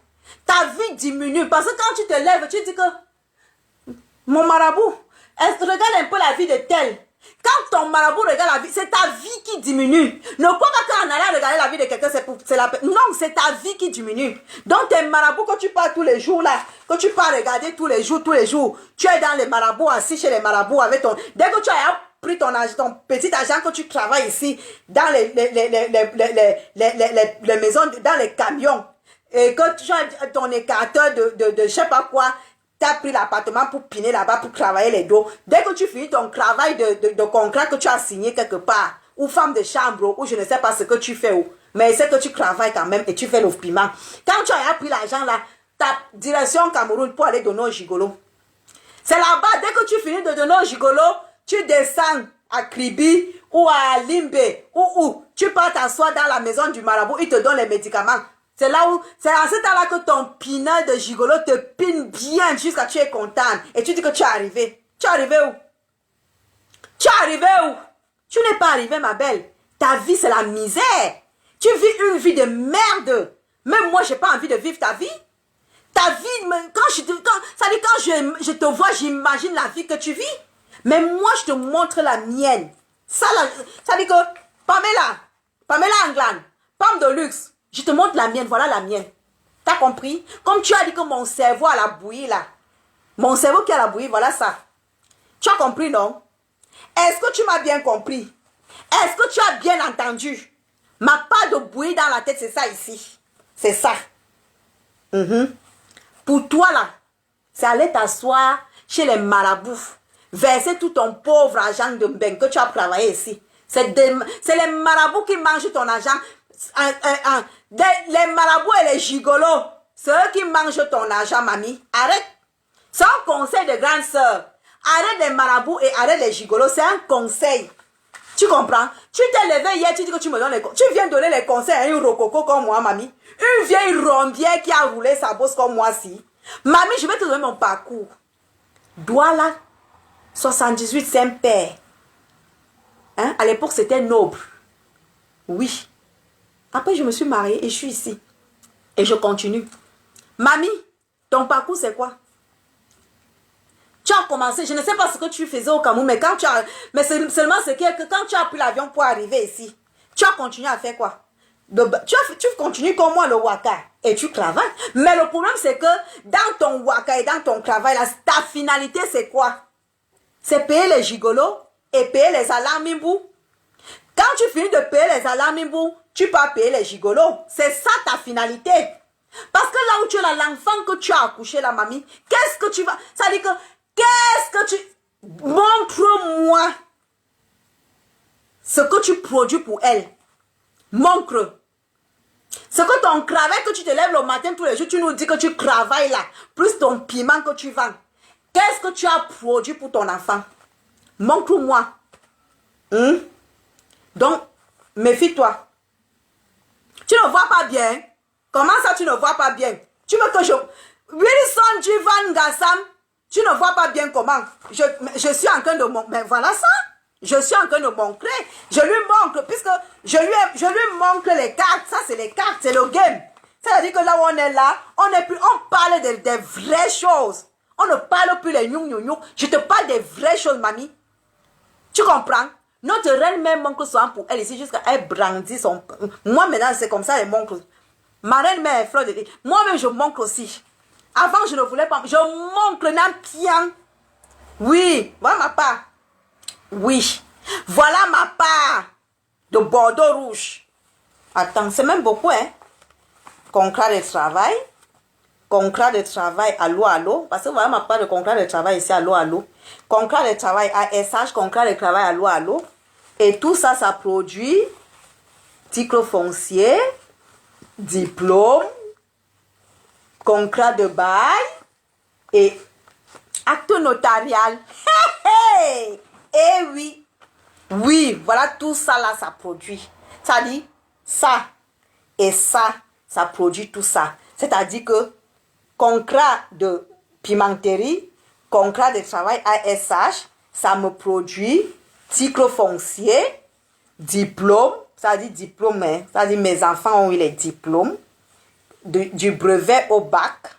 Ta vie diminue. Parce que quand tu te lèves, tu dis que mon marabout, regarde un peu la vie de tel. Quand ton marabout regarde la vie, c'est ta vie qui diminue. Ne crois pas qu'en allant regarder la vie de quelqu'un, c'est la non, c'est ta vie qui diminue. Donc tes marabouts, quand tu pars tous les jours là, quand tu pars regarder tous les jours, tu es dans les marabouts, assis chez les marabouts avec ton... Dès que tu as pris ton petit argent que tu travailles ici, dans les maisons, dans les camions, et que tu as ton écarteur de je sais pas quoi, tu as pris l'appartement pour piner là-bas, pour travailler les dos. Dès que tu finis ton travail de contrat que tu as signé quelque part, ou femme de chambre, ou je ne sais pas ce que tu fais, mais c'est que tu travailles quand même et tu fais le piment. Quand tu as pris l'argent là, ta direction Cameroun pour aller donner au gigolo. C'est là-bas, dès que tu finis de donner au gigolo, tu descends à Kribi ou à Limbe, ou tu pars t'asseoir dans la maison du marabout, il te donne les médicaments. C'est là où, c'est à ce temps-là que ton pinard de gigolo te pine bien jusqu'à ce que tu es contente. Et tu dis que tu es arrivé. Tu es arrivé où? Tu es arrivé où? Tu n'es pas arrivé, ma belle. Ta vie, c'est la misère. Tu vis une vie de merde. Même moi, je n'ai pas envie de vivre ta vie. Ta vie, quand je te vois, j'imagine la vie que tu vis. Mais moi, je te montre la mienne. Ça dit que, Pamela Anglane, pomme de luxe, je te montre la mienne, voilà la mienne. T'as compris? Comme tu as dit que mon cerveau a la bouillie là. Mon cerveau qui a la bouillie, voilà ça. Tu as compris, non? Est-ce que tu m'as bien compris? Est-ce que tu as bien entendu? Ma part de bouillie dans la tête, c'est ça ici. C'est ça. Pour toi là, c'est aller t'asseoir chez les marabouts, verser tout ton pauvre argent de ben que tu as travaillé ici. C'est les marabouts qui mangent ton argent. Les marabouts et les gigolos, c'est eux qui mangent ton argent, mamie. Arrête. C'est un conseil de grande sœur. Arrête les marabouts et arrête les gigolos. C'est un conseil. Tu comprends? Tu t'es levé hier, tu dis que tu me donnes les conseils. Tu viens donner les conseils à une rococo comme moi, mamie. Une vieille rombière qui a roulé sa bosse comme moi, si. Mamie, je vais te donner mon parcours. Douala, 78 Saint-Père. Hein? À l'époque, c'était noble. Oui. Après, je me suis mariée et je suis ici. Et je continue. Mamie, ton parcours, c'est quoi? Tu as commencé, je ne sais pas ce que tu faisais au Cameroun, mais quand tu as... Mais seulement ce qui est que quand tu as pris l'avion pour arriver ici, tu as continué à faire quoi? Tu continues comme moi le waka et tu travailles. Mais le problème, c'est que dans ton waka et dans ton travail, là, ta finalité, c'est quoi? C'est payer les gigolos et payer les alarmimbous. Quand tu finis de payer les alarmimbous, tu peux payer les gigolos. C'est ça ta finalité. Parce que là où tu as l'enfant que tu as accouché, la mamie, qu'est-ce que tu vas... Ça dit que, qu'est-ce que tu... Montre-moi ce que tu produis pour elle. Montre. Ce que ton travail que tu te lèves le matin tous les jours, tu nous dis que tu travailles là, plus ton piment que tu vends. Qu'est-ce que tu as produit pour ton enfant? Montre-moi. Donc, méfie-toi. Tu ne vois pas bien. Comment ça, tu ne vois pas bien? Tu veux que je... Wilson Jivan Gassam, tu ne vois pas bien comment? Je suis en train de... Mais voilà ça. Je suis en train de montrer. Je lui montre, puisque je lui montre les cartes. Ça, c'est les cartes, c'est le game. C'est-à-dire que là où on est là, on parle des vraies choses. On ne parle plus les gnou. Je te parle des vraies choses, mamie. Tu comprends? Notre reine-mère montre souvent pour elle ici jusqu'à elle brandit son... Moi, maintenant, c'est comme ça, elle montre. Ma reine-mère est fleur de... Moi-même, je montre aussi. Avant, je ne voulais pas... Je montre n'importe. Oui, voilà ma part. Oui, voilà ma part de Bordeaux rouge. Attends, c'est même beaucoup, hein. Contrat de travail. Contrat de travail, allô. Parce que voilà ma part de contrat de travail ici, allô. Contrat de travail ASH, contrat de travail, allô. Et tout ça, ça produit titre foncier, diplôme, contrat de bail et acte notarial. Eh oui. Oui, voilà tout ça là, ça produit. Ça dit ça et ça produit tout ça. C'est-à-dire que contrat de pimenterie, contrat de travail ASH, ça me produit titre foncier, diplôme, ça dit diplôme, hein, ça dit mes enfants ont eu les diplômes, du brevet au bac,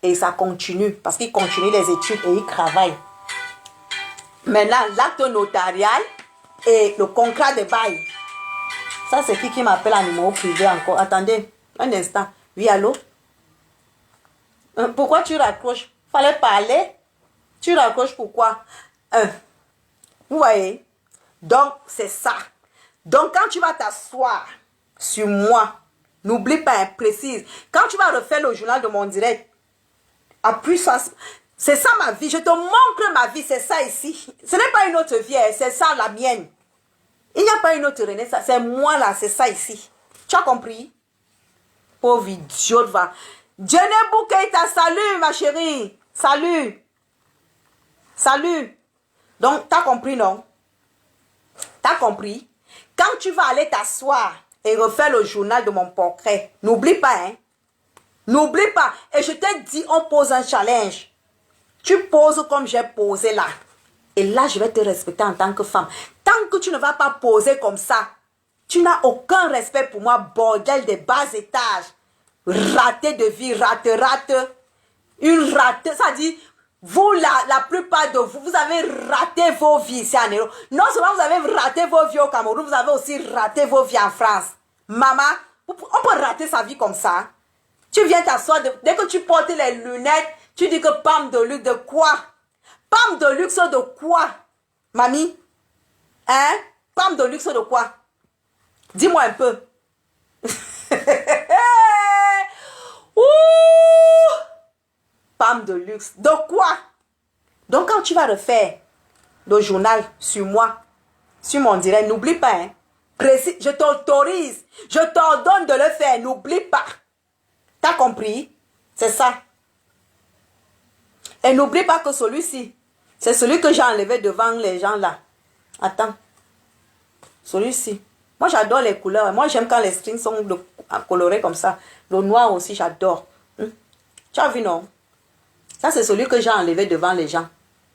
et ça continue, parce qu'ils continuent les études et ils travaillent. Maintenant, l'acte notarial et le contrat de bail. Ça, c'est qui m'appelle en numéro privé encore? Attendez, un instant. Oui, allô? Pourquoi tu raccroches? Fallait parler. Tu raccroches pourquoi? Vous voyez? Donc, c'est ça. Donc, quand tu vas t'asseoir sur moi, n'oublie pas, hein, précise. Quand tu vas refaire le journal de mon direct, appuie ça. C'est ça ma vie. Je te montre ma vie. C'est ça ici. Ce n'est pas une autre vie. C'est ça la mienne. Il n'y a pas une autre René, c'est moi là, c'est ça ici. Tu as compris? Pauvre idiote, va. Jenny Boukeita, salut ma chérie. Salut. Salut. Donc, tu as compris, non? Tu as compris? Quand tu vas aller t'asseoir et refaire le journal de mon portrait, n'oublie pas, hein? N'oublie pas. Et je t'ai dit, on pose un challenge. Tu poses comme j'ai posé là. Et là, je vais te respecter en tant que femme. Tant que tu ne vas pas poser comme ça, tu n'as aucun respect pour moi, bordel des bas étages. Raté de vie, rate. Une rate, ça dit, vous, la plupart de vous, vous avez raté vos vies ici en Europe. Non seulement vous avez raté vos vies au Cameroun, vous avez aussi raté vos vies en France. Maman, on peut rater sa vie comme ça. Tu viens t'asseoir, dès que tu portes les lunettes, tu dis que Pam de luxe, de quoi? Pam de luxe de quoi? Mamie? Hein? Pam de luxe de quoi? Dis-moi un peu. Ouh! Pam de luxe. De quoi? Donc quand tu vas refaire le journal sur moi, sur mon direct, n'oublie pas, hein? Précis, je t'autorise, je t'ordonne de le faire, n'oublie pas. T'as compris? C'est ça. Et n'oublie pas que celui-ci, c'est celui que j'ai enlevé devant les gens là. Attends. Celui-ci. Moi, j'adore les couleurs. Moi, j'aime quand les strings sont colorés comme ça. Le noir aussi, j'adore. Tu as vu, non? Ça, c'est celui que j'ai enlevé devant les gens.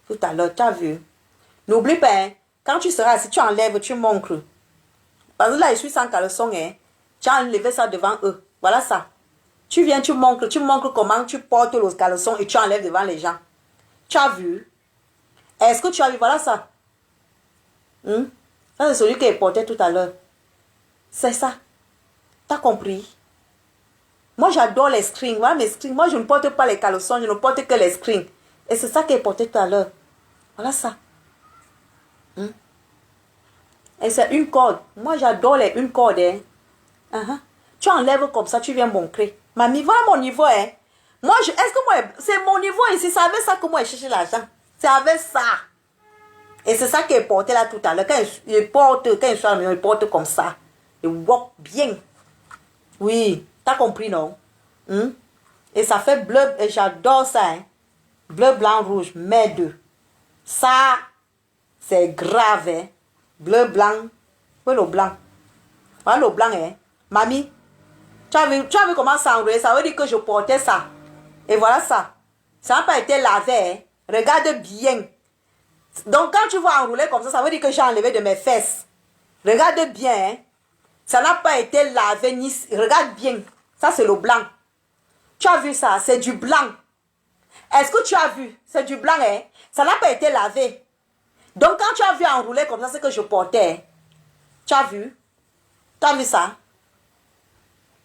Tout à l'heure, tu as vu? N'oublie pas, hein, quand tu seras assis, tu enlèves, tu montres. Parce que là, je suis sans caleçon, hein. Tu as enlevé ça devant eux. Voilà ça. Tu viens, tu montres comment tu portes le caleçon et tu enlèves devant les gens. Tu as vu? Est-ce que tu as vu? Voilà ça. Ça, c'est celui que je portais tout à l'heure. C'est ça. Tu as compris? Moi, j'adore les strings. Voilà mes strings. Moi, je ne porte pas les caleçons, je ne porte que les strings. Et c'est ça que je portais tout à l'heure. Voilà ça. Et c'est une corde. Moi, j'adore une corde. Hein. Tu enlèves comme ça, tu viens montrer. Mamie, voilà mon niveau, hein. Moi, est-ce que moi, c'est mon niveau ici, c'est avec ça que moi, je cherche l'argent. C'est avec ça. Et c'est ça qu'il portait là tout à l'heure. Quand il porte comme ça. Il walk bien. Oui, t'as compris, non? Et ça fait bleu, et j'adore ça, hein. Bleu, blanc, rouge, mais deux. Ça, c'est grave, hein. Bleu, blanc. Oui, le blanc. Voilà le blanc, hein. Mamie, tu as vu comment ça enroulé? Ça veut dire que je portais ça. Et voilà ça. Ça n'a pas été lavé, hein. Regarde bien. Donc, quand tu vois enrouler comme ça veut dire que j'ai enlevé de mes fesses. Regarde bien, hein. Ça n'a pas été lavé ni... Regarde bien. Ça, c'est le blanc. Tu as vu ça? C'est du blanc. Est-ce que tu as vu? C'est du blanc, hein. Ça n'a pas été lavé. Donc, quand tu as vu enrouler comme ça, c'est que je portais. Hein. Tu as vu? Tu as vu ça?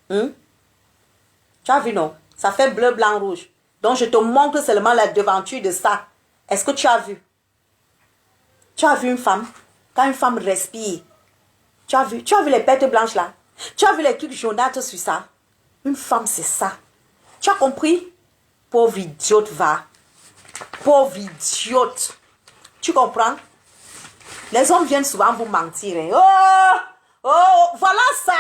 Tu as vu, non? Ça fait bleu, blanc, rouge. Donc, je te montre seulement la devanture de ça. Est-ce que tu as vu? Tu as vu une femme? Quand une femme respire. Tu as vu les pertes blanches là? Tu as vu les trucs jaunâtres sur ça? Une femme, c'est ça. Tu as compris? Pauvre idiote, va. Pauvre idiote. Tu comprends? Les hommes viennent souvent vous mentir. Hein? Oh, voilà ça.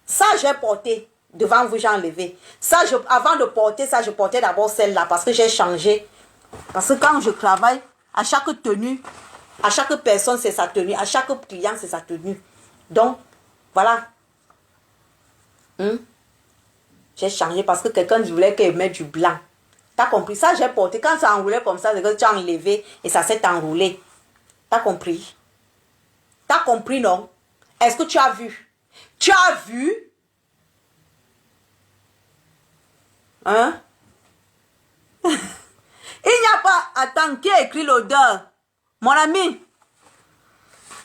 Ça, j'ai porté. Devant vous, j'ai enlevé. Ça, avant de porter ça, je portais d'abord celle-là parce que j'ai changé. Parce que quand je travaille, à chaque tenue, à chaque personne, c'est sa tenue. À chaque client, c'est sa tenue. Donc, voilà. J'ai changé parce que quelqu'un voulait qu'elle mette du blanc. T'as compris? Ça, j'ai porté. Quand ça enroulait comme ça, c'est que tu as enlevé et ça s'est enroulé. T'as compris? T'as compris, non? Est-ce que tu as vu? Tu as vu? Hein? Il n'y a pas... Attends, qui a écrit l'odeur? Mon ami,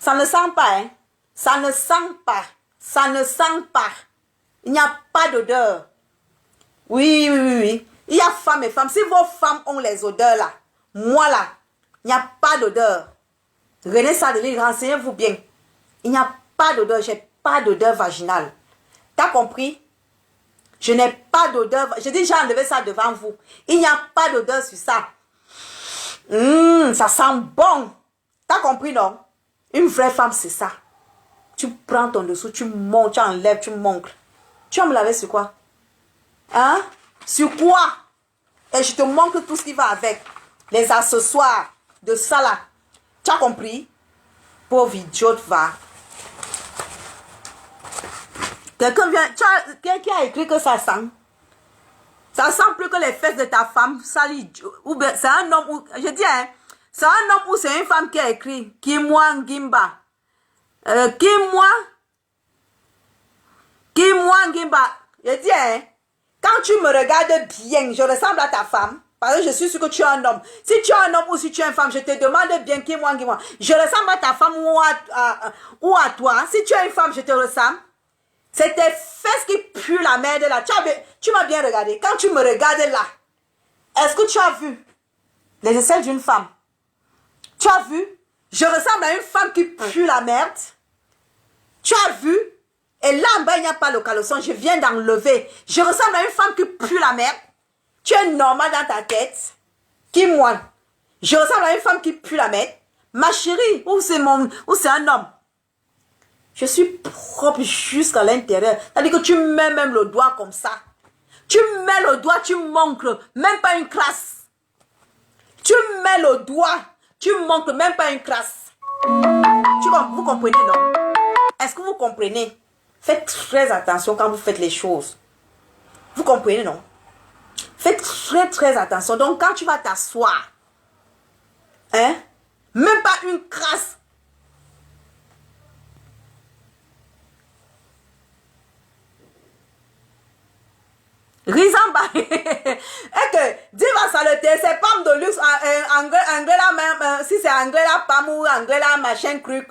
ça ne sent pas, hein? Ça ne sent pas. Ça ne sent pas. Il n'y a pas d'odeur. Oui. Il y a femmes et femmes. Si vos femmes ont les odeurs là, moi là, il n'y a pas d'odeur. René Sadeline, renseignez-vous bien. Il n'y a pas d'odeur. J'ai pas d'odeur vaginale. T'as compris? Je n'ai pas d'odeur. Je dis, j'ai enlevé ça devant vous. Il n'y a pas d'odeur sur ça. Ça sent bon. T'as compris, non? Une vraie femme, c'est ça. Tu prends ton dessous, tu montes, tu enlèves, tu montres. Tu vas me laver sur quoi? Hein? Sur quoi? Et je te montre tout ce qui va avec. Les accessoires de ça là. Tu as compris? Pauvre idiote, va. Quelqu'un vient, qui a écrit que ça sent? Ça sent plus que les fesses de ta femme. Ou bien c'est un homme, ou, je dis, hein, c'est un homme ou c'est une femme qui a écrit. Kimwa Ngimba. Kimwa Ngimba. Je dis, hein, quand tu me regardes bien, je ressemble à ta femme. Parce que je suis sûr que tu es un homme. Si tu es un homme ou si tu es une femme, je te demande bien Kimwa Ngimba. Je ressemble à ta femme ou à toi. Si tu es une femme, je te ressemble. C'est tes fesses qui puent la merde là. Tu m'as bien regardé. Quand tu me regardes là, est-ce que tu as vu les aisselles d'une femme? Tu as vu? Je ressemble à une femme qui pue la merde. Tu as vu? Et là en bas, il n'y a pas le caleçon. Je viens d'enlever. Je ressemble à une femme qui pue la merde. Tu es normal dans ta tête. Qui moi? Je ressemble à une femme qui pue la merde. Ma chérie, ou c'est un homme? Je suis propre jusqu'à l'intérieur. C'est-à-dire que tu mets même le doigt comme ça. Tu mets le doigt, tu montres, même pas une crasse. Tu mets le doigt, tu montres, même pas une crasse. Vous comprenez, non? Est-ce que vous comprenez? Faites très attention quand vous faites les choses. Vous comprenez, non? Faites très attention. Donc, quand tu vas t'asseoir, hein, même pas une crasse. Rizamba. Et que Diva Saleté, c'est pomme de luxe anglais là même, si c'est anglais là, Pam ou anglais là, machin truc.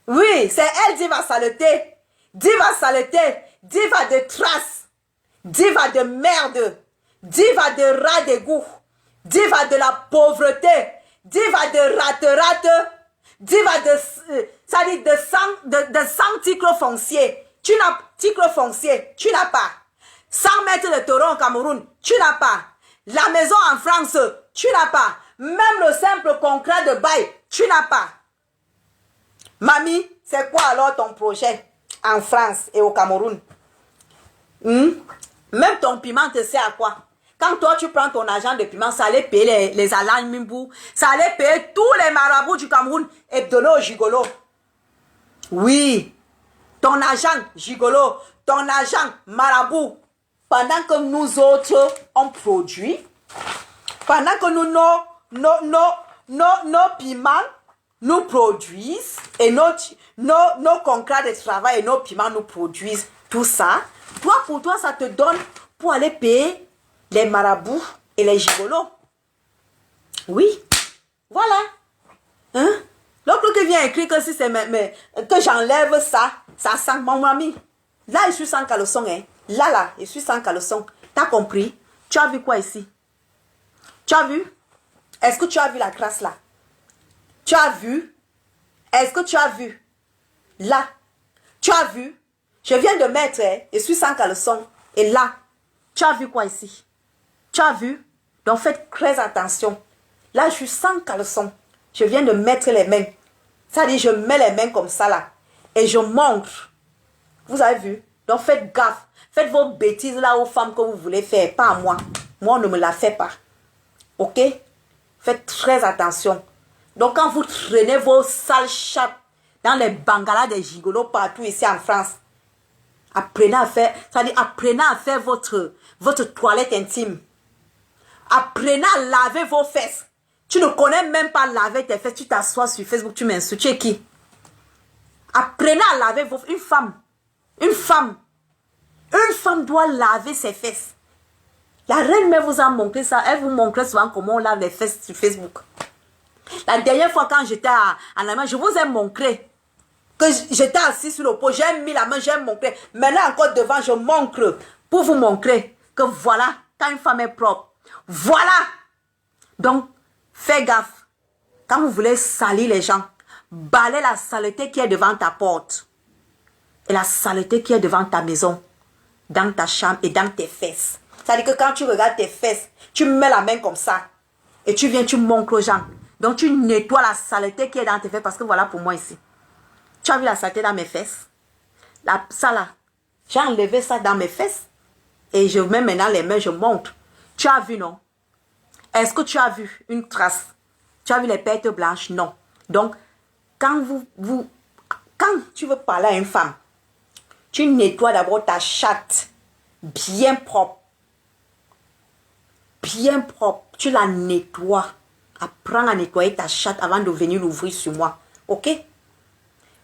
Oui, c'est elle Diva Saleté. Diva Saleté, diva de trace, diva de merde, diva de rat d'égout, diva de la pauvreté, diva de rate, diva de, ça dit de sang titre foncier. Tu n'as titre foncier, tu n'as pas. 100 mètres de terrain au Cameroun, tu n'as pas. La maison en France, tu n'as pas. Même le simple contrat de bail, tu n'as pas. Mamie, c'est quoi alors ton projet en France et au Cameroun? Même ton piment te sert à quoi? Quand toi tu prends ton argent de piment, ça allait payer les Alain Mimbou, ça allait payer tous les marabouts du Cameroun et donner aux gigolos. Oui, ton argent gigolo, ton argent marabout. Pendant que nous autres, on produit, pendant que nos piments nous produisent, et nos contrats de travail et nos piments nous produisent tout ça, pour toi, ça te donne pour aller payer les marabouts et les gigolos. Oui, voilà. Hein? L'autre qui vient écrire que si c'est que j'enlève ça, ça sent mon ami. Là, je suis sans caleçon, hein. Là, je suis sans caleçon. T'as compris? Tu as vu quoi ici? Tu as vu? Est-ce que tu as vu la crasse là? Tu as vu? Est-ce que tu as vu? Là. Tu as vu? Je viens de mettre, hein, je suis sans caleçon. Et là, tu as vu quoi ici? Tu as vu? Donc faites très attention. Là, je suis sans caleçon. Je viens de mettre les mains. Ça dit, je mets les mains comme ça là. Et je montre. Vous avez vu? Donc faites gaffe. Faites vos bêtises là aux femmes que vous voulez faire. Pas à moi. Moi, on ne me la fait pas. Ok? Faites très attention. Donc quand vous traînez vos sales chattes dans les bangalas des gigolos partout ici en France, apprenez à faire, c'est-à-dire apprenez à faire votre toilette intime. Apprenez à laver vos fesses. Tu ne connais même pas laver tes fesses. Tu t'assois sur Facebook, tu m'insultes. Tu es qui? Apprenez à laver vos fesses. Une femme doit laver ses fesses. La reine mère vous a montré ça. Elle vous montrait souvent comment on lave les fesses sur Facebook. La dernière fois quand j'étais en Allemagne, je vous ai montré que j'étais assis sur le pot. J'ai mis la main, j'ai montré. Maintenant encore devant, je montre pour vous montrer que voilà, quand une femme est propre. Voilà. Donc, fais gaffe. Quand vous voulez salir les gens, balai la saleté qui est devant ta porte. Et la saleté qui est devant ta maison. Dans ta chambre et dans tes fesses. C'est-à-dire que quand tu regardes tes fesses, tu mets la main comme ça. Et tu viens, tu montres aux gens. Donc tu nettoies la saleté qui est dans tes fesses. Parce que voilà pour moi ici. Tu as vu la saleté dans mes fesses? Ça là, j'ai enlevé ça dans mes fesses. Et je mets maintenant les mains, je montre. Tu as vu, non? Est-ce que tu as vu une trace? Tu as vu les pertes blanches? Non. Donc, quand tu veux parler à une femme, tu nettoies d'abord ta chatte bien propre. Bien propre. Tu la nettoies. Apprends à nettoyer ta chatte avant de venir l'ouvrir sur moi. Ok?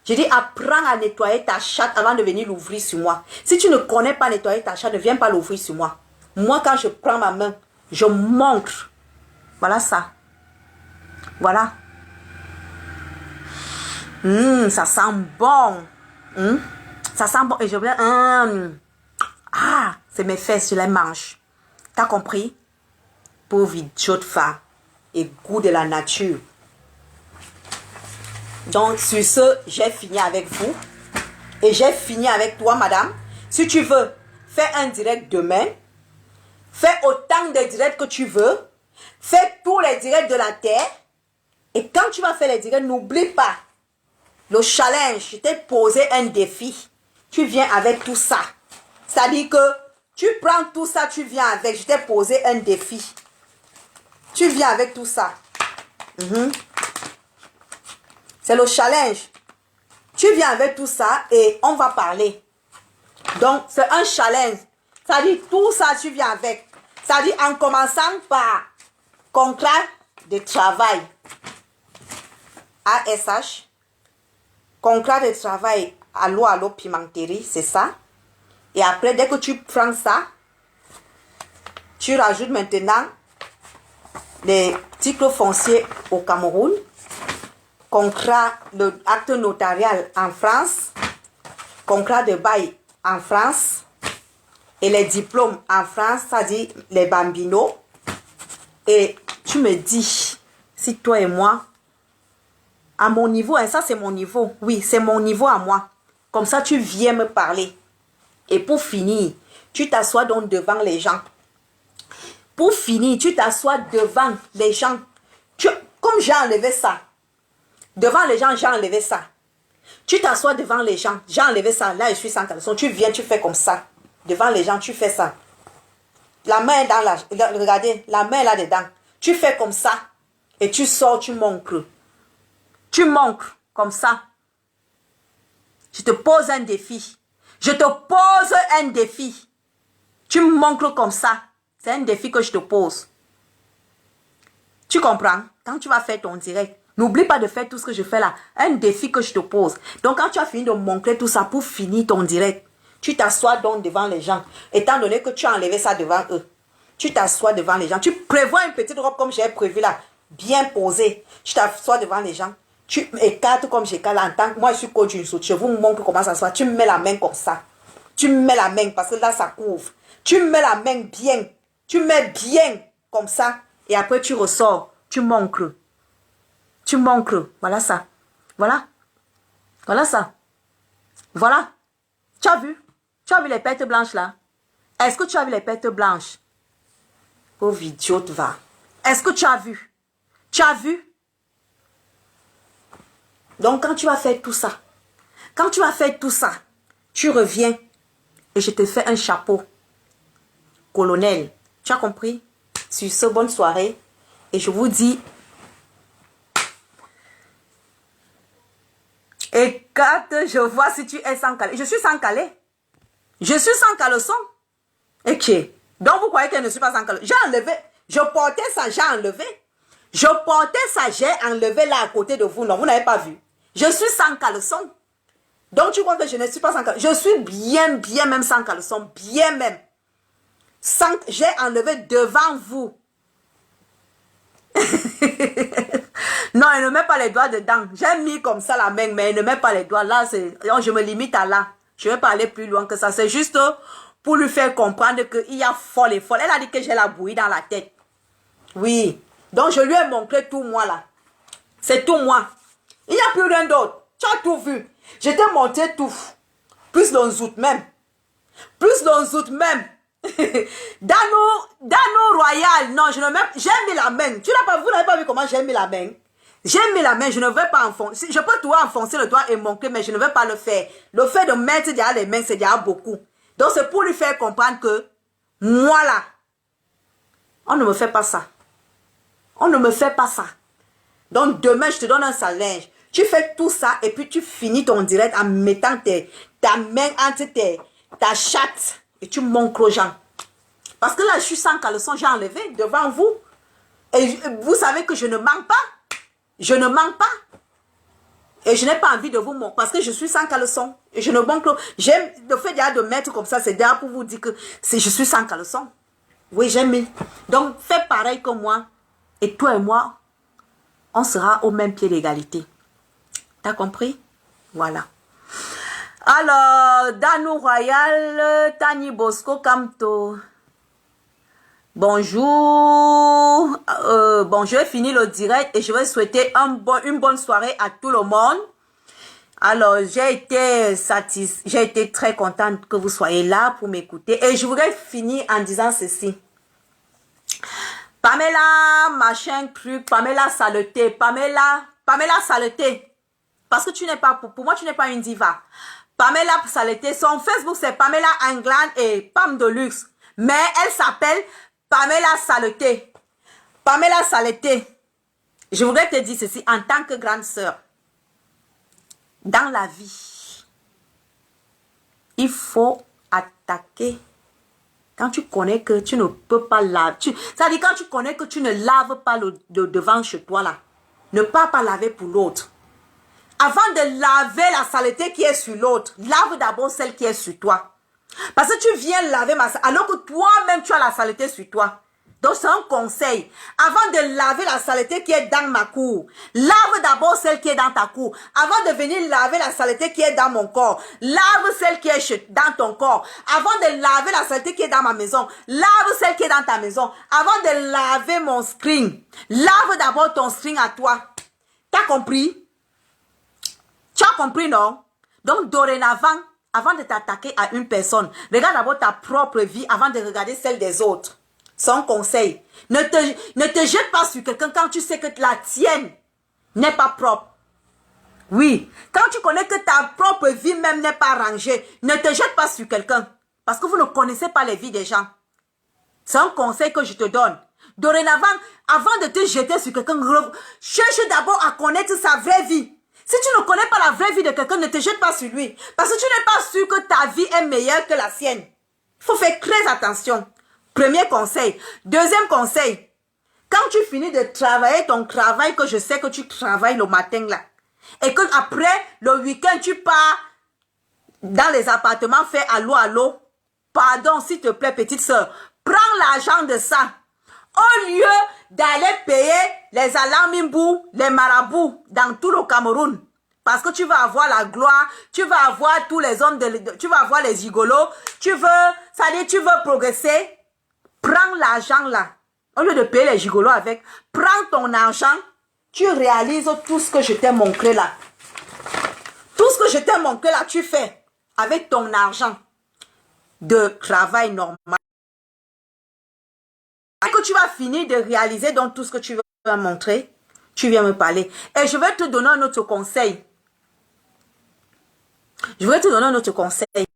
Je dis apprends à nettoyer ta chatte avant de venir l'ouvrir sur moi. Si tu ne connais pas nettoyer ta chatte, ne viens pas l'ouvrir sur moi. Moi, quand je prends ma main, je montre. Voilà ça. Voilà. Ça sent bon. Ça sent bon. Et je voulais... Ah, c'est mes fesses, je les mange. T'as compris? Pauvre idiote femme. Et goût de la nature. Donc, sur ce, j'ai fini avec vous. Et j'ai fini avec toi, madame. Si tu veux, fais un direct demain. Fais autant de directs que tu veux. Fais tous les directs de la terre. Et quand tu vas faire les directs, n'oublie pas le challenge. Je t'ai posé un défi. Tu viens avec tout ça. C'est-à-dire que tu prends tout ça, tu viens avec. Je t'ai posé un défi. Tu viens avec tout ça. C'est le challenge. Tu viens avec tout ça et on va parler. Donc, c'est un challenge. C'est-à-dire, tout ça, tu viens avec. C'est-à-dire, en commençant par contrat de travail. ASH. Contrat de travail. Allo Pimenterie, c'est ça. Et après, dès que tu prends ça, tu rajoutes maintenant les titres fonciers au Cameroun. Contrat, acte notarial en France. Contrat de bail en France. Et les diplômes en France, ça dit les bambinos. Et tu me dis, si toi et moi, à mon niveau, et ça c'est mon niveau, oui, c'est mon niveau à moi. Comme ça, tu viens me parler. Et pour finir, tu t'assois donc devant les gens. Pour finir, tu t'assois devant les gens. Comme j'ai enlevé ça. Devant les gens, j'ai enlevé ça. Tu t'assois devant les gens. J'ai enlevé ça. Là, je suis sans caleçon. Tu viens, tu fais comme ça. Devant les gens, tu fais ça. La main est dans la... Regardez, la main est là-dedans. Tu fais comme ça. Et tu sors, tu montres. Tu montres comme ça. Je te pose un défi. Je te pose un défi. Tu me montres comme ça. C'est un défi que je te pose. Tu comprends? Quand tu vas faire ton direct, n'oublie pas de faire tout ce que je fais là. Un défi que je te pose. Donc, quand tu as fini de montrer tout ça pour finir ton direct, tu t'assois donc devant les gens. Étant donné que tu as enlevé ça devant eux, tu t'assois devant les gens. Tu prévois une petite robe comme j'ai prévu là, bien posée. Tu t'assois devant les gens. Tu écartes comme j'écarte là en tant que moi je suis coach d'une saute. Je vous montre comment ça se passe. Tu mets la main comme ça. Tu mets la main parce que là ça couvre. Tu mets la main bien. Tu mets bien comme ça. Et après tu ressors. Tu montres. Tu montres. Voilà ça. Voilà. Voilà ça. Voilà. Tu as vu? Tu as vu les pertes blanches là? Est-ce que tu as vu les pertes blanches? Pauvre idiote va. Est-ce que tu as vu? Tu as vu? Donc quand tu vas faire tout ça, tu reviens et je te fais un chapeau. Colonel, tu as compris? Sur ce, bonne soirée. Et je vous dis, et quand je vois si tu es sans calé, je suis sans calé. Je suis sans caleçon. Ok. Donc vous croyez que je ne suis pas sans caleçon? J'ai enlevé. Je portais ça, j'ai enlevé. Je portais ça, j'ai enlevé là à côté de vous. Non, vous n'avez pas vu. Je suis sans caleçon. Donc tu crois que je ne suis pas sans caleçon? Je suis bien même sans caleçon. Bien même. J'ai enlevé devant vous. Non, elle ne met pas les doigts dedans. J'ai mis comme ça la main, mais elle ne met pas les doigts. Là, je me limite à là. Je vais pas aller plus loin que ça. C'est juste pour lui faire comprendre qu'il y a folle et folle. Elle a dit que j'ai la bouillie dans la tête. Oui. Donc, je lui ai montré tout moi là. C'est tout moi. Il n'y a plus rien d'autre. Tu as tout vu. Je t'ai montré tout. Plus dans zout même. Plus dans zout même. Dano Royal. Non, je ne mets... J'ai mis la main. Vous n'avez pas vu comment j'ai mis la main? J'ai mis la main, je ne veux pas enfoncer. Je peux tout enfoncer le doigt et manquer, mais je ne veux pas le faire. Le fait de mettre déjà les mains, c'est déjà beaucoup. Donc c'est pour lui faire comprendre que, moi là, on ne me fait pas ça. On ne me fait pas ça. Donc demain, je te donne un salaire. Tu fais tout ça et puis tu finis ton direct en mettant ta main entre ta chatte et tu montres aux gens. Parce que là, je suis sans caleçon, j'ai enlevé devant vous. Et vous savez que je ne mens pas. Je ne mens pas. Et je n'ai pas envie de vous montrer parce que je suis sans caleçon. Et je ne manque. J'aime le fait déjà de mettre comme ça, c'est déjà pour vous dire que je suis sans caleçon. Oui, j'aime. Donc, fais pareil que moi. Et toi et moi, on sera au même pied d'égalité. T'as compris? Voilà. Alors, Danou Royal, Tani Bosco Kamto. Bonjour. Bon, je vais finir le direct et je vais souhaiter une bonne soirée à tout le monde. Alors, j'ai été très contente que vous soyez là pour m'écouter. Et je voudrais finir en disant ceci. Pamela, machin, truc, Pamela saleté, Pamela saleté. Parce que tu n'es pas, pour moi, tu n'es pas une diva. Pamela saleté, son Facebook c'est Pamela England et Pam de Luxe. Mais elle s'appelle Pamela saleté. Pamela saleté. Je voudrais te dire ceci en tant que grande sœur. Dans la vie, il faut attaquer. Quand tu connais que tu ne peux pas laver, c'est-à-dire quand tu connais que tu ne laves pas le devant chez toi là, ne pas laver pour l'autre. Avant de laver la saleté qui est sur l'autre, lave d'abord celle qui est sur toi. Parce que tu viens laver ma saleté, alors que toi-même tu as la saleté sur toi. Donc c'est un conseil. Avant de laver la saleté qui est dans ma cour, lave d'abord celle qui est dans ta cour. Avant de venir laver la saleté qui est dans mon corps, lave celle qui est dans ton corps. Avant de laver la saleté qui est dans ma maison, lave celle qui est dans ta maison. Avant de laver mon screen, lave d'abord ton screen à toi. T'as compris? Tu as compris, non? Donc dorénavant, avant de t'attaquer à une personne, regarde d'abord ta propre vie avant de regarder celle des autres. Son conseil. Ne te jette pas sur quelqu'un quand tu sais que la tienne n'est pas propre. Oui. Quand tu connais que ta propre vie même n'est pas rangée, ne te jette pas sur quelqu'un. Parce que vous ne connaissez pas les vies des gens. C'est un conseil que je te donne. Dorénavant, avant de te jeter sur quelqu'un, cherche d'abord à connaître sa vraie vie. Si tu ne connais pas la vraie vie de quelqu'un, ne te jette pas sur lui. Parce que tu n'es pas sûr que ta vie est meilleure que la sienne. Il faut faire très attention. Premier conseil. Deuxième conseil. Quand tu finis de travailler ton travail, que je sais que tu travailles le matin là, et que après le week-end, tu pars dans les appartements, fais allô. Pardon, s'il te plaît, petite soeur. Prends l'argent de ça. Au lieu d'aller payer les alamimbou, les marabouts dans tout le Cameroun. Parce que tu vas avoir la gloire, tu vas avoir tous les hommes, tu vas avoir les gigolos, tu veux progresser. Prends l'argent là. Au lieu de payer les gigolos avec, prends ton argent, tu réalises tout ce que je t'ai montré là. Tout ce que je t'ai montré là, tu fais avec ton argent de travail normal. Et que tu vas finir de réaliser donc tout ce que tu veux montrer, tu viens me parler. Et je vais te donner un autre conseil. Je vais te donner un autre conseil.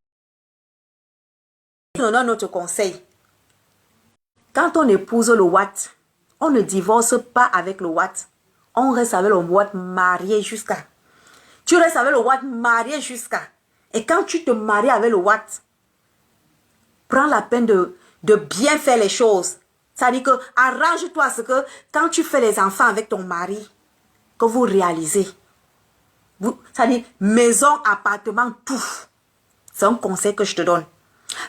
Quand on épouse le Watt, on ne divorce pas avec le Watt. On reste avec le Watt marié jusqu'à. Tu restes avec le Watt marié jusqu'à. Et quand tu te maries avec le Watt, prends la peine de bien faire les choses. C'est-à-dire que arrange-toi à ce que quand tu fais les enfants avec ton mari, que vous réalisez. C'est-à-dire maison, appartement, tout. C'est un conseil que je te donne.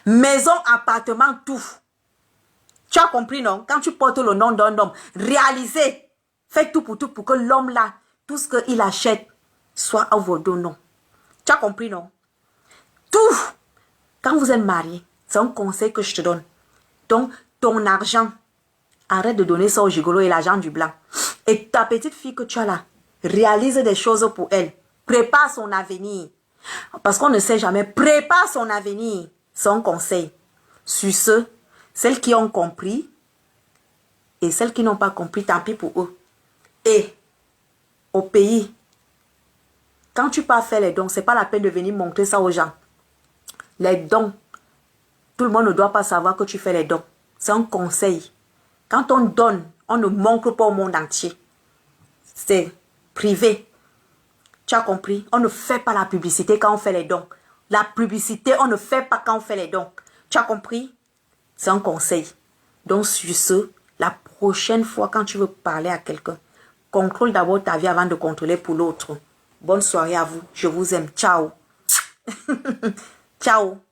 Maison, appartement, tout. Tu as compris, non? Quand tu portes le nom d'un homme, réalisez. Fais tout pour que l'homme là, tout ce qu'il achète, soit à vos deux noms. Tu as compris, non? Tout. Quand vous êtes mariés, c'est un conseil que je te donne. Donc, ton argent, arrête de donner ça au gigolo et l'argent du blanc. Et ta petite fille que tu as là, réalise des choses pour elle. Prépare son avenir. Parce qu'on ne sait jamais. Prépare son avenir. C'est un conseil. Sur ce, celles qui ont compris et celles qui n'ont pas compris, tant pis pour eux. Et au pays. Quand tu pars faire les dons, ce n'est pas la peine de venir montrer ça aux gens. Les dons, tout le monde ne doit pas savoir que tu fais les dons. C'est un conseil. Quand on donne, on ne montre pas au monde entier. C'est privé. Tu as compris? On ne fait pas la publicité quand on fait les dons. La publicité, on ne fait pas quand on fait les dons. Tu as compris? C'est un conseil. Donc, sur ce, la prochaine fois, quand tu veux parler à quelqu'un, contrôle d'abord ta vie avant de contrôler pour l'autre. Bonne soirée à vous. Je vous aime. Ciao. Ciao.